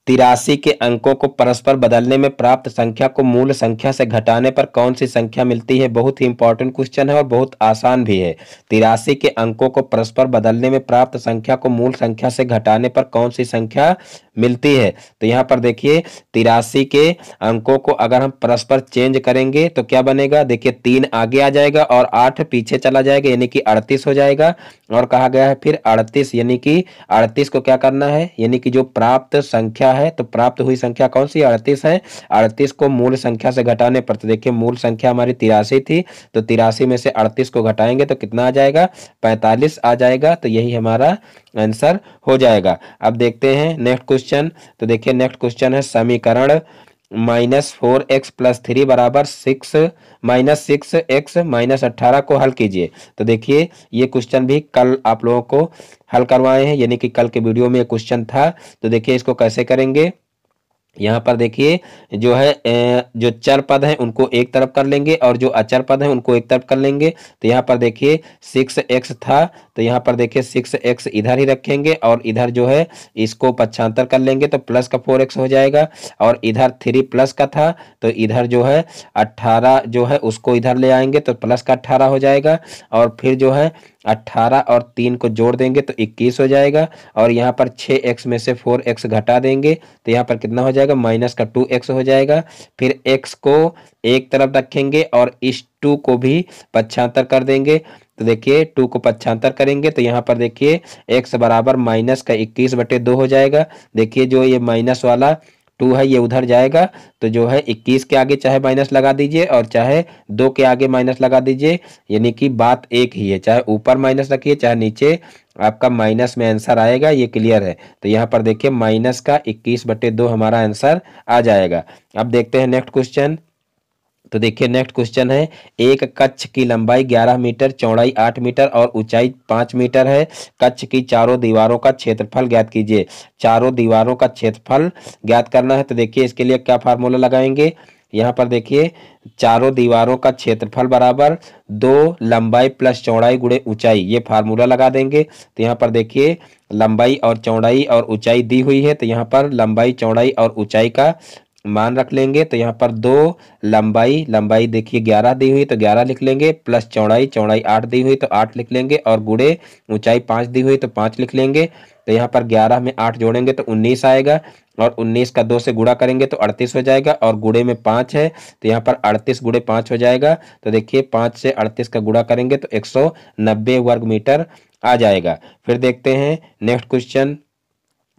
83 के अंकों को परस्पर बदलने में प्राप्त संख्या को मूल संख्या से घटाने पर कौन सी संख्या मिलती है। बहुत ही इंपॉर्टेंट क्वेश्चन है और बहुत आसान भी है। 83 के अंकों को परस्पर बदलने में प्राप्त संख्या को मूल संख्या से घटाने पर कौन सी संख्या मिलती है। तो यहाँ पर देखिए 83 के अंकों को अगर हम परस्पर चेंज करेंगे तो क्या बनेगा, देखिए 3 आगे आ जाएगा और 8 पीछे चला जाएगा, यानी कि 38 हो जाएगा। और कहा गया है फिर 38, यानी कि 38 को क्या करना है, यानी कि जो प्राप्त संख्या है, तो प्राप्त हुई संख्या कौन सी 38 है, 38 को मूल संख्या से घटाने पर, तो देखिए मूल संख्या हमारी 83 थी, तो 83 में से 38 को घटाएंगे तो कितना आ जाएगा, 45 आ जाएगा। तो यही हमारा आंसर हो जाएगा। अब देखते हैं नेक्स्ट क्वेश्चन। तो देखिए नेक्स्ट क्वेश्चन है, समीकरण -4x+3 बराबर 6 -6x-18 को हल कीजिए। तो देखिए ये क्वेश्चन भी कल आप लोगों को हल करवाए हैं, यानी कि कल के वीडियो में ये क्वेश्चन था। तो देखिए इसको कैसे करेंगे। यहाँ पर देखिए जो है जो चर पद हैं उनको एक तरफ कर लेंगे और जो अचर पद हैं उनको एक तरफ कर लेंगे। तो यहाँ पर देखिए 6x था, तो यहाँ पर देखिए 6x इधर ही रखेंगे और इधर जो है इसको पक्षांतर कर लेंगे तो प्लस का 4x हो जाएगा। और इधर 3 प्लस का था तो इधर जो है 18 जो है उसको इधर ले आएंगे तो प्लस का 18 हो जाएगा। और फिर जो है 18 और 3 को जोड़ देंगे तो 21 हो जाएगा। और यहाँ पर 6x में से 4x घटा देंगे तो यहाँ पर कितना हो जाएगा, माइनस का 2x हो जाएगा। फिर x को एक तरफ रखेंगे और इस 2 को भी पक्षांतर कर देंगे। तो देखिए 2 को पक्षांतर करेंगे तो यहाँ पर देखिए x बराबर माइनस का 21/2 हो जाएगा। देखिए जो ये माइनस वाला 2 है ये उधर जाएगा तो जो है 21 के आगे चाहे माइनस लगा दीजिए और चाहे 2 के आगे माइनस लगा दीजिए, यानी कि बात एक ही है। चाहे ऊपर माइनस रखिए चाहे नीचे, आपका माइनस में आंसर आएगा, ये क्लियर है। तो यहाँ पर देखिए माइनस का 21/2 हमारा आंसर आ जाएगा। अब देखते हैं नेक्स्ट क्वेश्चन। तो देखिए नेक्स्ट क्वेश्चन है, एक कक्ष की लंबाई 11 मीटर, चौड़ाई 8 मीटर और ऊंचाई 5 मीटर है। कक्ष की चारों दीवारों का क्षेत्रफल ज्ञात कीजिए। चारों दीवारों का क्षेत्रफल ज्ञात करना है तो देखिए इसके लिए क्या फार्मूला लगाएंगे। यहाँ पर देखिए चारों दीवारों का क्षेत्रफल बराबर 2 लंबाई प्लस चौड़ाई गुणे ऊंचाई, ये फार्मूला लगा देंगे। तो यहाँ पर देखिए लंबाई और चौड़ाई और ऊंचाई दी हुई है तो यहाँ पर लंबाई चौड़ाई और ऊंचाई का मान रख लेंगे। तो यहाँ पर 2 लंबाई देखिए 11 दी हुई तो 11 लिख लेंगे, प्लस चौड़ाई 8 दी हुई तो 8 लिख लेंगे और गुणे ऊंचाई 5 दी हुई तो 5 लिख लेंगे। तो यहाँ पर 11 में 8 जोड़ेंगे तो 19 आएगा और 19 का 2 से गुणा करेंगे तो 38 हो जाएगा और गुणे में 5 है तो यहाँ पर 38 गुणे 5 हो जाएगा। तो देखिए 5 से 38 का गुणा करेंगे तो 190 वर्ग मीटर आ जाएगा। फिर देखते हैं नेक्स्ट क्वेश्चन।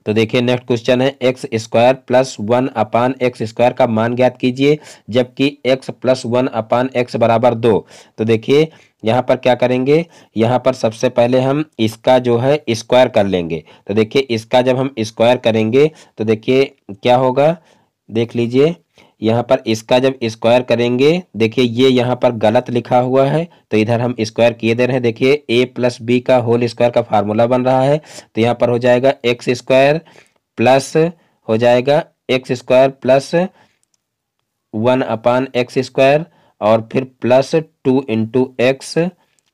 तो देखिए नेक्स्ट क्वेश्चन है, x² + 1/x² का मान ज्ञात कीजिए जबकि x + 1/x बराबर 2। तो देखिए यहाँ पर क्या करेंगे, यहाँ पर सबसे पहले हम इसका जो है स्क्वायर कर लेंगे। तो देखिए इसका जब हम स्क्वायर करेंगे तो देखिए क्या होगा, देख लीजिए। यहाँ पर इसका जब स्क्वायर करेंगे, देखिए ये यहाँ पर गलत लिखा हुआ है तो इधर हम स्क्वायर किए दे रहे हैं। देखिए a + b का होल स्क्वायर का फार्मूला बन रहा है तो यहाँ पर हो जाएगा x² प्लस हो जाएगा x² प्लस 1/x² और फिर प्लस 2 × x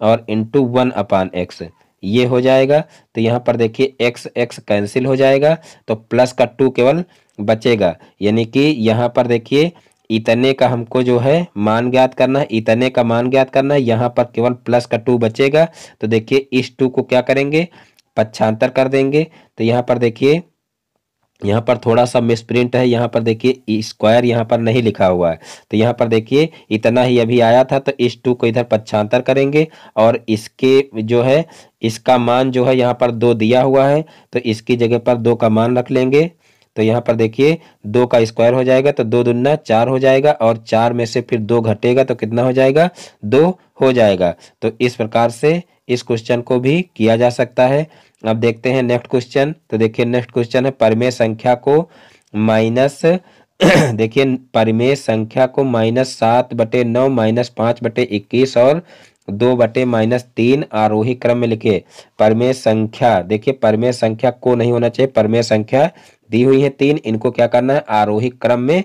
और इंटू 1/x, ये हो जाएगा। तो यहाँ पर देखिए x कैंसिल हो जाएगा तो प्लस का 2 केवल बचेगा, यानी कि यहाँ पर देखिए इतने का हमको जो है मान ज्ञात करना है, इतने का मान ज्ञात करना है। यहाँ पर केवल प्लस का 2 बचेगा तो देखिए इस 2 को क्या करेंगे, पक्षांतर कर देंगे। तो यहाँ पर देखिए यहाँ पर थोड़ा सा मिसप्रिंट है, यहाँ पर देखिए स्क्वायर यहाँ पर नहीं लिखा हुआ है तो यहाँ पर देखिए इतना ही अभी आया था तो इस 2 को इधर पक्षांतर करेंगे और इसके जो है इसका मान जो है यहाँ पर 2 दिया हुआ है तो इसकी जगह पर 2 का मान रख लेंगे। तो यहाँ पर देखिए 2 का स्क्वायर हो जाएगा तो 2 दूना 4 हो जाएगा और 4 में से फिर 2 घटेगा तो कितना हो जाएगा, 2 हो जाएगा। तो इस प्रकार से इस क्वेश्चन को भी किया जा सकता है। अब देखते हैं नेक्स्ट क्वेश्चन। तो देखिए नेक्स्ट क्वेश्चन है, परिमेय संख्या को माइनस देखिए परिमेय संख्या को -7/9 -5/21 और 2/-3 आरोही क्रम में लिखे। परिमेय संख्या, देखिए परिमेय संख्या को नहीं होना चाहिए, परिमेय संख्या दी हुई है 3, इनको क्या करना है, आरोही क्रम में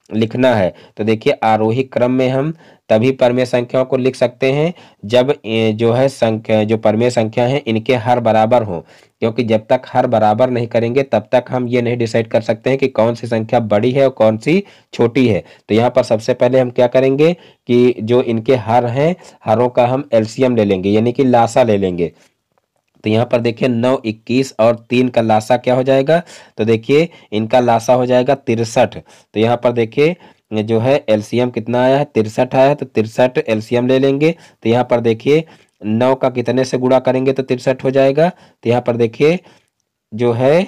लिखना है। तो देखिए आरोही क्रम में हम तभी परिमेय संख्याओं को लिख सकते हैं जब जो है संख्या, जो परिमेय संख्या है इनके हर बराबर हो, क्योंकि जब तक हर बराबर नहीं करेंगे तब तक हम ये नहीं डिसाइड कर सकते हैं कि कौन सी संख्या बड़ी है और कौन सी छोटी है। तो यहाँ पर सबसे पहले हम क्या करेंगे कि जो इनके हर हैं, हरों का हम एलसीएम ले लेंगे, यानी कि लासा ले लेंगे। तो यहाँ पर देखिए 9, 21 और 3 का लासा क्या हो जाएगा, तो देखिए इनका लासा हो जाएगा 63। तो यहाँ पर देखिए जो है एलसीएम कितना आया है, 63 आया है तो 63 एलसीएम ले लेंगे। तो यहाँ पर देखिए 9 का कितने से गुणा करेंगे तो 63 हो जाएगा। तो यहाँ पर देखिए जो है,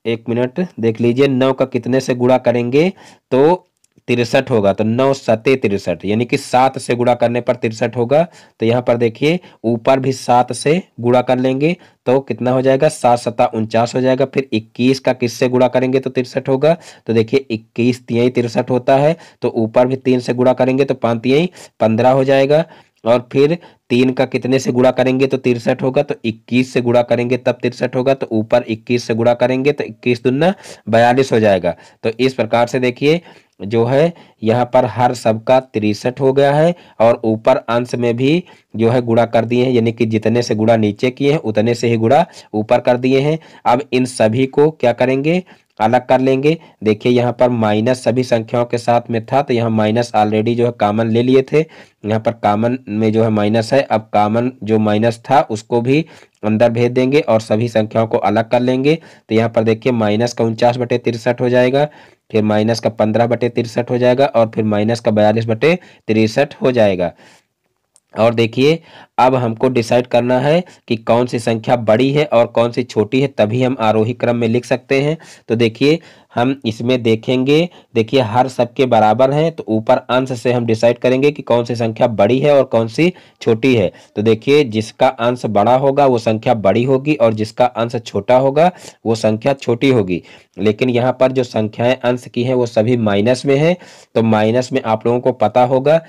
एक मिनट देख लीजिए, 9 का कितने से गुणा करेंगे तो 63 होगा, तो 9 सते 63, यानी कि 7 से गुणा करने पर 63 होगा। तो यहाँ पर देखिए ऊपर भी 7 से गुणा कर लेंगे तो कितना हो जाएगा, 7 सता 49 हो जाएगा। फिर 21 का किससे गुणा करेंगे तो 63 होगा, तो देखिए 21 तिहाई 63 होता है, तो ऊपर भी 3 से गुणा करेंगे तो 5 तिहाई 15 हो जाएगा। और फिर 3 का कितने से गुणा करेंगे तो 63 होगा, तो 21 से गुणा करेंगे तब 63 होगा, तो ऊपर 21 से गुणा करेंगे तो 21 दूना 42 हो जाएगा। तो इस प्रकार से देखिए जो है यहाँ पर हर सबका 63 हो गया है, और ऊपर अंश में भी जो है गुणा कर दिए हैं, यानी कि जितने से गुणा नीचे किए हैं उतने से ही गुणा ऊपर कर दिए हैं। अब इन सभी को क्या करेंगे, अलग कर लेंगे। देखिए यहाँ पर माइनस सभी संख्याओं के साथ में था, तो यहाँ माइनस ऑलरेडी जो है कॉमन ले लिए थे, यहाँ पर कॉमन में जो है माइनस है। अब कॉमन जो माइनस था उसको भी अंदर भेज देंगे और सभी संख्याओं को अलग कर लेंगे। तो यहाँ पर देखिए माइनस का 49/63 हो जाएगा, फिर माइनस का 15/63 हो जाएगा, और फिर माइनस का 42/63 हो जाएगा। और देखिए अब हमको डिसाइड करना है कि कौन सी संख्या बड़ी है और कौन सी छोटी है, तभी हम आरोही क्रम में लिख सकते हैं। तो देखिए हम इसमें देखेंगे, देखिए हर सबके बराबर हैं, तो ऊपर अंश से हम डिसाइड करेंगे कि कौन सी संख्या बड़ी है और कौन सी छोटी है। तो देखिए जिसका अंश बड़ा होगा वो संख्या बड़ी होगी, और जिसका अंश छोटा होगा वो संख्या छोटी होगी। लेकिन यहाँ पर जो संख्याएं अंश की हैं वो सभी माइनस में है, तो माइनस में आप लोगों को पता होगा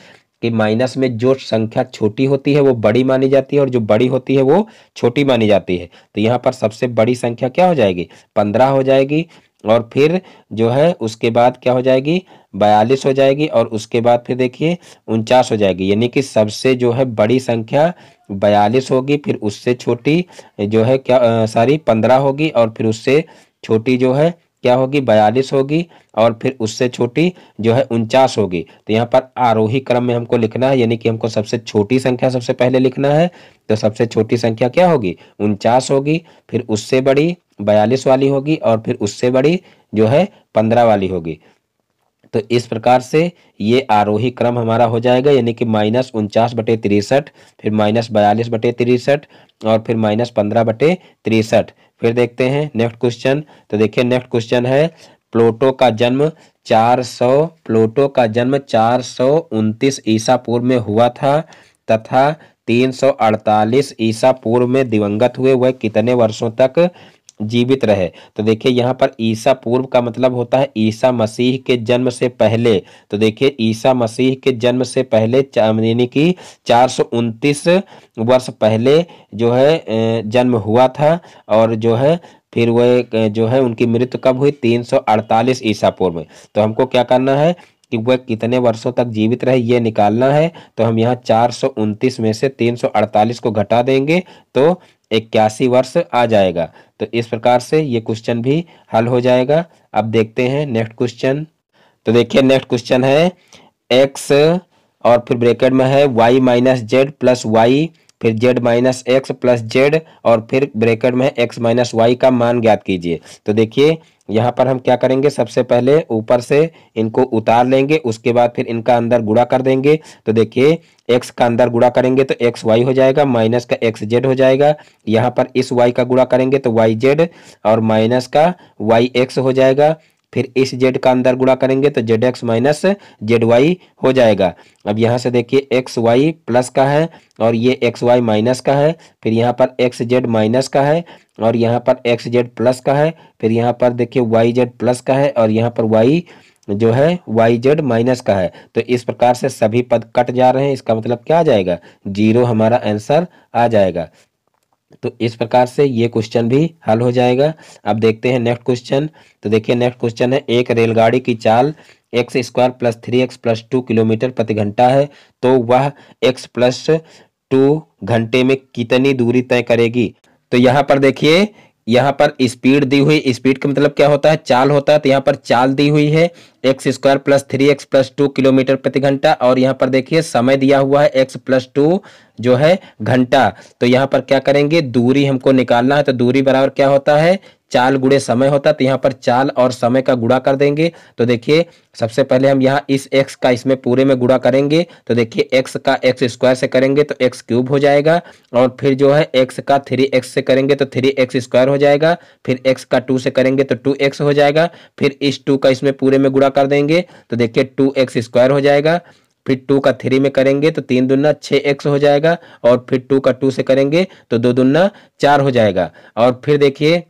कि माइनस में जो संख्या छोटी होती है वो बड़ी मानी जाती है, और जो बड़ी होती है वो छोटी मानी जाती है। तो यहाँ पर सबसे बड़ी संख्या क्या हो जाएगी, 15 हो जाएगी, और फिर जो है उसके बाद क्या हो जाएगी, 42 हो जाएगी, और उसके बाद फिर देखिए 49 हो जाएगी। यानी कि सबसे जो है बड़ी संख्या 42 होगी, फिर उससे छोटी जो है क्या 15 होगी, और फिर उससे छोटी जो है क्या होगी, 42 होगी, और फिर उससे छोटी जो है 49 होगी। तो यहाँ पर आरोही क्रम में हमको लिखना है, यानी कि हमको सबसे छोटी संख्या सबसे पहले लिखना है। तो सबसे छोटी संख्या क्या होगी, 49 होगी, फिर उससे बड़ी 42 वाली होगी, और फिर उससे बड़ी जो है 15 वाली होगी। तो इस प्रकार से ये आरोही क्रम हमारा हो जाएगा, यानी कि -49/63, फिर -42/63, और फिर -15/63। फिर देखते हैं नेक्स्ट क्वेश्चन। तो देखिए नेक्स्ट क्वेश्चन है, प्लूटो का जन्म 429 ईसा पूर्व में हुआ था तथा 348 ईसा पूर्व में दिवंगत हुए। वह कितने वर्षों तक जीवित रहे। तो देखिए यहाँ पर ईसा पूर्व का मतलब होता है ईसा मसीह के जन्म से पहले। तो देखिए ईसा मसीह के जन्म से पहले यानी कि 429 वर्ष पहले जो है जन्म हुआ था, और जो है फिर वह जो है उनकी मृत्यु कब हुई, 348 ईसा पूर्व में। तो हमको क्या करना है कि वह कितने वर्षों तक जीवित रहे ये निकालना है। तो हम यहाँ 429 में से 348 को घटा देंगे तो 81 वर्ष आ जाएगा। तो इस प्रकार से ये क्वेश्चन भी हल हो जाएगा। अब देखते हैं नेक्स्ट क्वेश्चन। तो देखिए नेक्स्ट क्वेश्चन है, x और फिर ब्रैकेट में है y minus Z plus Y, फिर z minus X plus Z, और फिर ब्रैकेट में है x माइनस वाई का मान ज्ञात कीजिए। तो देखिए यहाँ पर हम क्या करेंगे, सबसे पहले ऊपर से इनको उतार लेंगे, उसके बाद फिर इनका अंदर गुणा कर देंगे। तो देखिए x का अंदर गुणा करेंगे तो एक्स वाई हो जाएगा, माइनस का एक्स जेड हो जाएगा। यहाँ पर इस y का गुणा करेंगे तो वाई जेड, और माइनस का वाई एक्स हो जाएगा। फिर इस z का अंदर गुणा करेंगे तो Z X minus Z Y हो जाएगा। अब यहाँ से देखिए एक्स वाई प्लस का है और ये एक्स वाई माइनस का है, फिर यहाँ पर एक्स जेड माइनस का है और यहाँ पर एक्स जेड प्लस का है, फिर यहाँ पर देखिए वाई जेड प्लस का है और यहाँ पर वाई जो है वाई जेड माइनस का है। तो इस प्रकार से सभी पद कट जा रहे हैं, इसका मतलब क्या आ जाएगा, 0 हमारा आंसर आ जाएगा। तो इस प्रकार से ये क्वेश्चन भी हल हो जाएगा। अब देखते हैं नेक्स्ट क्वेश्चन। तो देखिए नेक्स्ट क्वेश्चन है, एक रेलगाड़ी की चाल x² + 3x + 2 किलोमीटर प्रति घंटा है, तो वह x + 2 घंटे में कितनी दूरी तय करेगी। तो यहाँ पर देखिए यहाँ पर स्पीड दी हुई, स्पीड का मतलब क्या होता है, चाल होता है। तो यहाँ पर चाल दी हुई है x² + 3x + 2 किलोमीटर प्रति घंटा, और यहाँ पर देखिए समय दिया हुआ है x + 2 जो है घंटा। तो यहाँ पर क्या करेंगे, दूरी हमको निकालना है। तो दूरी बराबर क्या होता है, चाल गुणे समय होता, तो यहाँ पर चाल और समय का गुणा कर देंगे। तो देखिए सबसे पहले हम यहाँ इस x का इसमें पूरे में गुणा करेंगे, तो देखिए x का एक्स स्क्वायर से करेंगे तो एक्स क्यूब हो जाएगा, और फिर जो है x का 3x से करेंगे तो 3x स्क्वायर हो जाएगा, फिर x का 2 से करेंगे तो 2x हो जाएगा, फिर इस 2 का इसमें पूरे में गुणा कर देंगे तो देखिए 2x स्क्वायर हो जाएगा, फिर 2 का 3 में करेंगे तो 3 दूना 6x हो जाएगा, और फिर 2 का 2 से करेंगे तो 2 दूना 4 हो जाएगा, और फिर देखिए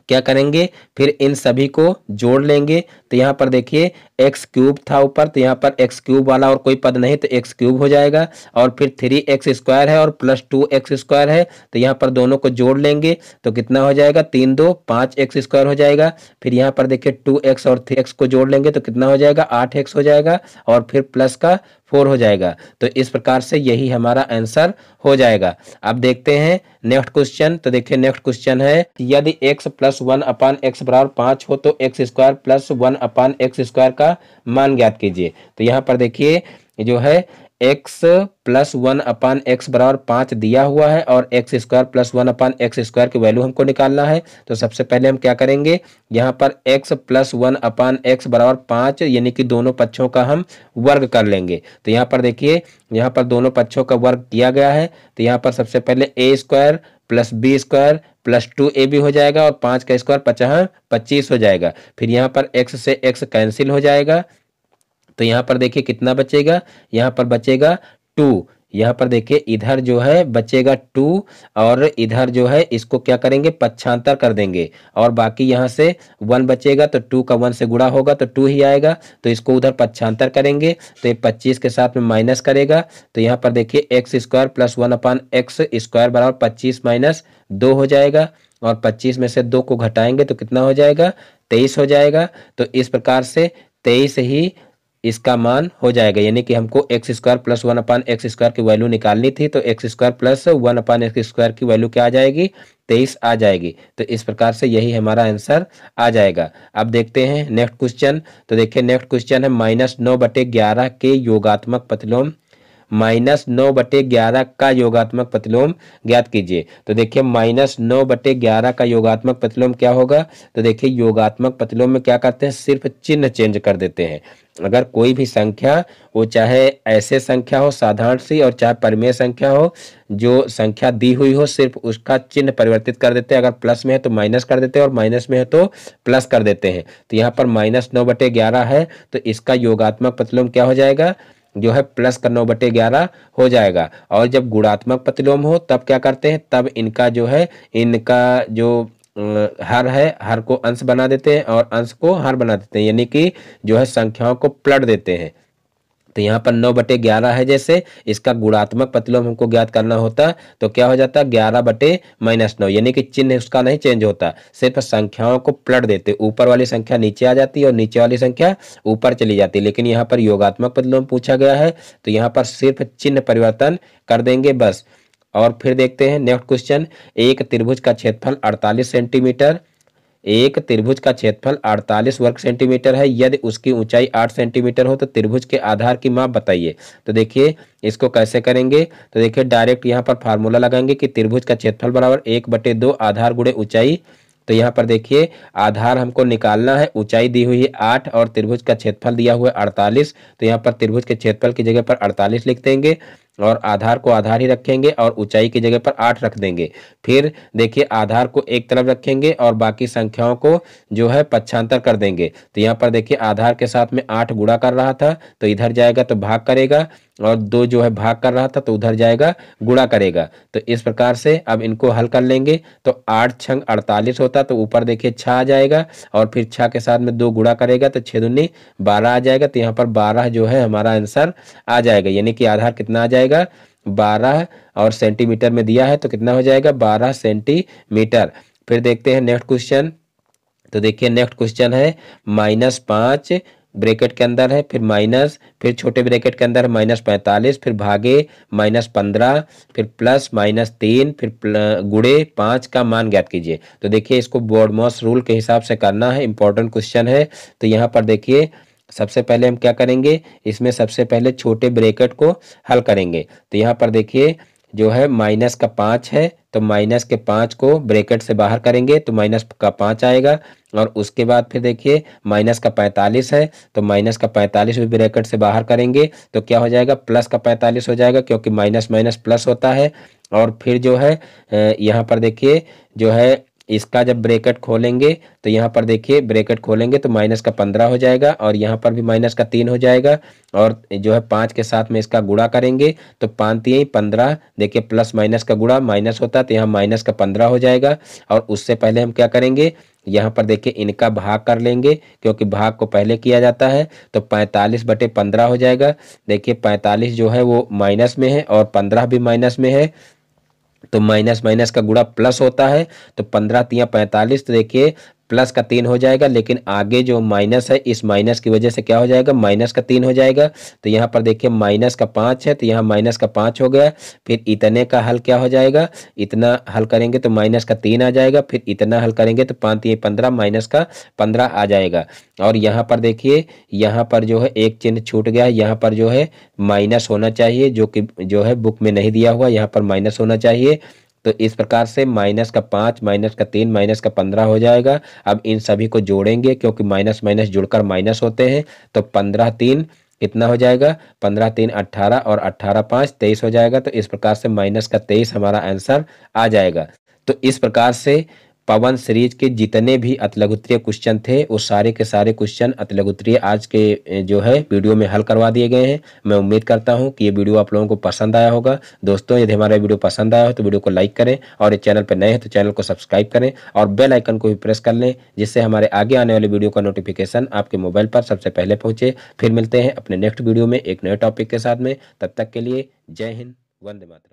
क्या करेंगे, फिर इन सभी को जोड़ लेंगे। तो यहाँ पर देखिए एक्स क्यूब था ऊपर, तो यहाँ पर एक्स क्यूब वाला और कोई पद नहीं तो एक्स क्यूब हो जाएगा, और फिर 3x स्क्वायर है और प्लस 2x स्क्वायर है, तो यहाँ पर दोनों को जोड़ लेंगे तो कितना हो जाएगा, 3 2 5x स्क्वायर हो जाएगा। फिर यहाँ पर देखिए 2x और 3x को जोड़ लेंगे तो कितना हो जाएगा, 8x हो जाएगा, और फिर प्लस का 4 हो जाएगा। तो इस प्रकार से यही हमारा आंसर हो जाएगा। अब देखते हैं नेक्स्ट क्वेश्चन। तो देखिए नेक्स्ट क्वेश्चन है, यदि x प्लस 1/x बराबर 5 हो तो x square plus 1/x square का मान ज्ञात कीजिए। तो यहाँ पर देखिए जो है x प्लस 1/x बराबर 5 दिया हुआ है, और x square plus 1/x square की वैल्यू हमको निकालना है। तो सबसे पहले हम क्या करेंगे, यहाँ पर x प्लस 1/x बराबर 5 यानी कि दोनों पक्षों का हम वर्ग कर लेंगे। तो यहाँ पर देखिए यहाँ पर दोनों पक्षों का वर्ग किया गया है, तो यहाँ पर सबसे पहले a square plus B square plus 2ab हो जाएगा, और 5 का स्क्वायर 25 हो जाएगा। फिर यहाँ पर x से x कैंसिल हो जाएगा, तो यहाँ पर देखिए कितना बचेगा, यहाँ पर बचेगा 2। यहाँ पर देखिए इधर जो है बचेगा 2, और इधर जो है इसको क्या करेंगे, पक्षांतर कर देंगे, और बाकी यहाँ से 1 बचेगा, तो 2 का 1 से गुणा होगा तो 2 ही आएगा, तो इसको उधर पक्षांतर करेंगे तो ये 25 के साथ में माइनस करेगा। तो यहाँ पर देखिए X square plus 1/x square बराबर 25 माइनस 2 हो जाएगा, और 25 में से 2 को घटाएंगे तो कितना हो जाएगा, 23 हो जाएगा। तो इस प्रकार से 23 ही इसका मान हो जाएगा, यानी कि हमको x square plus 1/x square की वैल्यू निकालनी थी, तो x square plus 1/x square की वैल्यू क्या आ जाएगी, 23 आ जाएगी। तो इस प्रकार से यही हमारा आंसर आ जाएगा। अब देखते हैं नेक्स्ट क्वेश्चन। तो देखिए नेक्स्ट क्वेश्चन है -9/11 के योगात्मक प्रतिलोम, -9/11 का योगात्मक प्रतिलोम ज्ञात कीजिए। तो देखिए -9/11 का योगात्मक प्रतिलोम क्या होगा, तो देखिए योगात्मक प्रतिलोम में क्या करते हैं, सिर्फ चिन्ह चेंज कर देते हैं। अगर कोई भी संख्या, वो चाहे ऐसे संख्या हो साधारण सी, और चाहे परिमेय संख्या हो, जो संख्या दी हुई हो सिर्फ उसका चिन्ह परिवर्तित कर देते हैं। अगर प्लस में है तो माइनस कर देते हैं, और माइनस में है तो प्लस कर देते हैं। तो यहाँ पर -9/11 है, तो इसका योगात्मक प्रतिलोम क्या हो जाएगा, जो है प्लस का 9/11 हो जाएगा। और जब गुणात्मक प्रतिलोम हो तब क्या करते हैं, तब इनका जो है, इनका जो हर है, हर को अंश बना देते हैं और अंश को हर बना देते हैं, यानी कि जो है संख्याओं को पलट देते हैं। तो यहाँ पर 9/11 है, जैसे इसका गुणात्मक प्रतिलोम हमको ज्ञात करना होता तो क्या हो जाता, 11/-9, यानी कि चिन्ह उसका नहीं चेंज होता, सिर्फ संख्याओं को पलट देते, ऊपर वाली संख्या नीचे आ जाती है और नीचे वाली संख्या ऊपर चली जाती है। लेकिन यहाँ पर योगात्मक प्रतिलोम पूछा गया है, तो यहाँ पर सिर्फ चिन्ह परिवर्तन कर देंगे बस। और फिर देखते हैं नेक्स्ट क्वेश्चन, एक त्रिभुज का क्षेत्रफल 48 सेंटीमीटर, एक त्रिभुज का क्षेत्रफल 48 वर्ग सेंटीमीटर है, यदि उसकी ऊंचाई 8 सेंटीमीटर हो तो त्रिभुज के आधार की माप बताइए। तो देखिए इसको कैसे करेंगे, तो देखिए डायरेक्ट यहाँ पर फार्मूला लगाएंगे कि त्रिभुज का क्षेत्रफल बराबर 1/2 आधार गुणे ऊंचाई। तो यहाँ पर देखिए आधार हमको निकालना है, ऊंचाई दी हुई है 8 और त्रिभुज का क्षेत्रफल दिया हुआ है 48। तो यहाँ पर त्रिभुज के क्षेत्रफल की जगह पर 48 लिख देंगे, और आधार को आधार ही रखेंगे और ऊंचाई की जगह पर 8 रख देंगे। फिर देखिए आधार को एक तरफ रखेंगे और बाकी संख्याओं को जो है पक्षांतर कर देंगे। तो यहाँ पर देखिए आधार के साथ में 8 गुणा कर रहा था तो इधर जाएगा तो भाग करेगा, और 2 जो है भाग कर रहा था तो उधर जाएगा गुणा करेगा। तो इस प्रकार से अब इनको हल कर लेंगे, तो 8 छंग 48 होता, तो ऊपर देखिए 6 आ जाएगा, और फिर 6 के साथ में 2 गुणा करेगा तो 6 दूनी 12 आ जाएगा। तो यहाँ पर 12 जो है हमारा आंसर आ जाएगा, यानी कि आधार कितना आ जाएगा 12, और सेंटीमीटर में दिया है तो कितना हो जाएगा 12 सेंटीमीटर। फिर देखते हैं नेक्स्ट क्वेश्चन। तो देखिए नेक्स्ट क्वेश्चन है -5 ब्रैकेट के अंदर है, फिर माइनस, फिर छोटे ब्रैकेट के अंदर है -45, फिर भागे -15, फिर प्लस -3, फिर गुणे 5 का मान ज्ञात कीजिए। तो देखिए इसको बोर्डमॉस रूल के हिसाब से करना है, इंपॉर्टेंट क्वेश्चन है। तो यहाँ पर देखिए सबसे पहले हम क्या करेंगे, इसमें सबसे पहले छोटे ब्रैकेट को हल करेंगे। तो यहाँ पर देखिए जो है माइनस का 5 है, तो माइनस के 5 को ब्रैकेट से बाहर करेंगे तो माइनस का 5 आएगा। और उसके बाद फिर देखिए माइनस का 45 है, तो माइनस का 45 भी ब्रैकेट से बाहर करेंगे तो क्या हो जाएगा, प्लस का 45 हो जाएगा, क्योंकि माइनस माइनस प्लस होता है। और फिर जो है यहाँ पर देखिए जो है इसका जब ब्रैकेट खोलेंगे तो यहाँ पर देखिए ब्रैकेट खोलेंगे तो माइनस का 15 हो जाएगा, और यहाँ पर भी माइनस का 3 हो जाएगा। और जो है 5 के साथ में इसका गुणा करेंगे तो 5 3 15, देखिए प्लस माइनस का गुणा माइनस होता है तो यहाँ माइनस का 15 हो जाएगा। और उससे पहले हम क्या करेंगे, यहाँ पर देखिए इनका भाग कर लेंगे, क्योंकि भाग को पहले किया जाता है। तो 45/15 हो जाएगा। देखिए 45 जो है वो माइनस में है और 15 भी माइनस में है, तो माइनस माइनस का गुणा प्लस होता है। तो 15 तिया 45, तो देखिए प्लस का 3 हो जाएगा, लेकिन आगे जो माइनस है इस माइनस की वजह से क्या हो जाएगा, माइनस का 3 हो जाएगा। तो यहाँ पर देखिए माइनस का 5 है तो यहाँ माइनस का 5 हो गया। फिर इतने का हल क्या हो जाएगा, इतना हल करेंगे तो माइनस का 3 आ जाएगा। फिर इतना हल करेंगे तो 5 तिया 15, माइनस का 15 आ जाएगा। और यहाँ पर देखिए यहाँ पर जो है एक चिन्ह छूट गया है, यहाँ पर जो है माइनस होना चाहिए, जो कि जो है बुक में नहीं दिया हुआ, यहाँ पर माइनस होना चाहिए। तो इस प्रकार से माइनस का 5, माइनस का 3, माइनस का 15 हो जाएगा। अब इन सभी को जोड़ेंगे, क्योंकि माइनस माइनस जुड़कर माइनस होते हैं। तो 15 3 कितना हो जाएगा, 15 3 18 और 18 5 23 हो जाएगा। तो इस प्रकार से माइनस का 23 हमारा आंसर आ जाएगा। तो इस प्रकार से पवन सीरीज के जितने भी अतिलघुत्तरीय क्वेश्चन थे वो सारे के सारे क्वेश्चन अतिलघुत्तरीय आज के जो है वीडियो में हल करवा दिए गए हैं। मैं उम्मीद करता हूं कि ये वीडियो आप लोगों को पसंद आया होगा। दोस्तों यदि हमारा वीडियो पसंद आया हो तो वीडियो को लाइक करें, और इस चैनल पर नए हैं तो चैनल को सब्सक्राइब करें और बेल आइकन को भी प्रेस कर लें, जिससे हमारे आगे आने वाले वीडियो का नोटिफिकेशन आपके मोबाइल पर सबसे पहले पहुंचे। फिर मिलते हैं अपने नेक्स्ट वीडियो में एक नए टॉपिक के साथ में। तब तक के लिए जय हिंद, वंदे मातरम।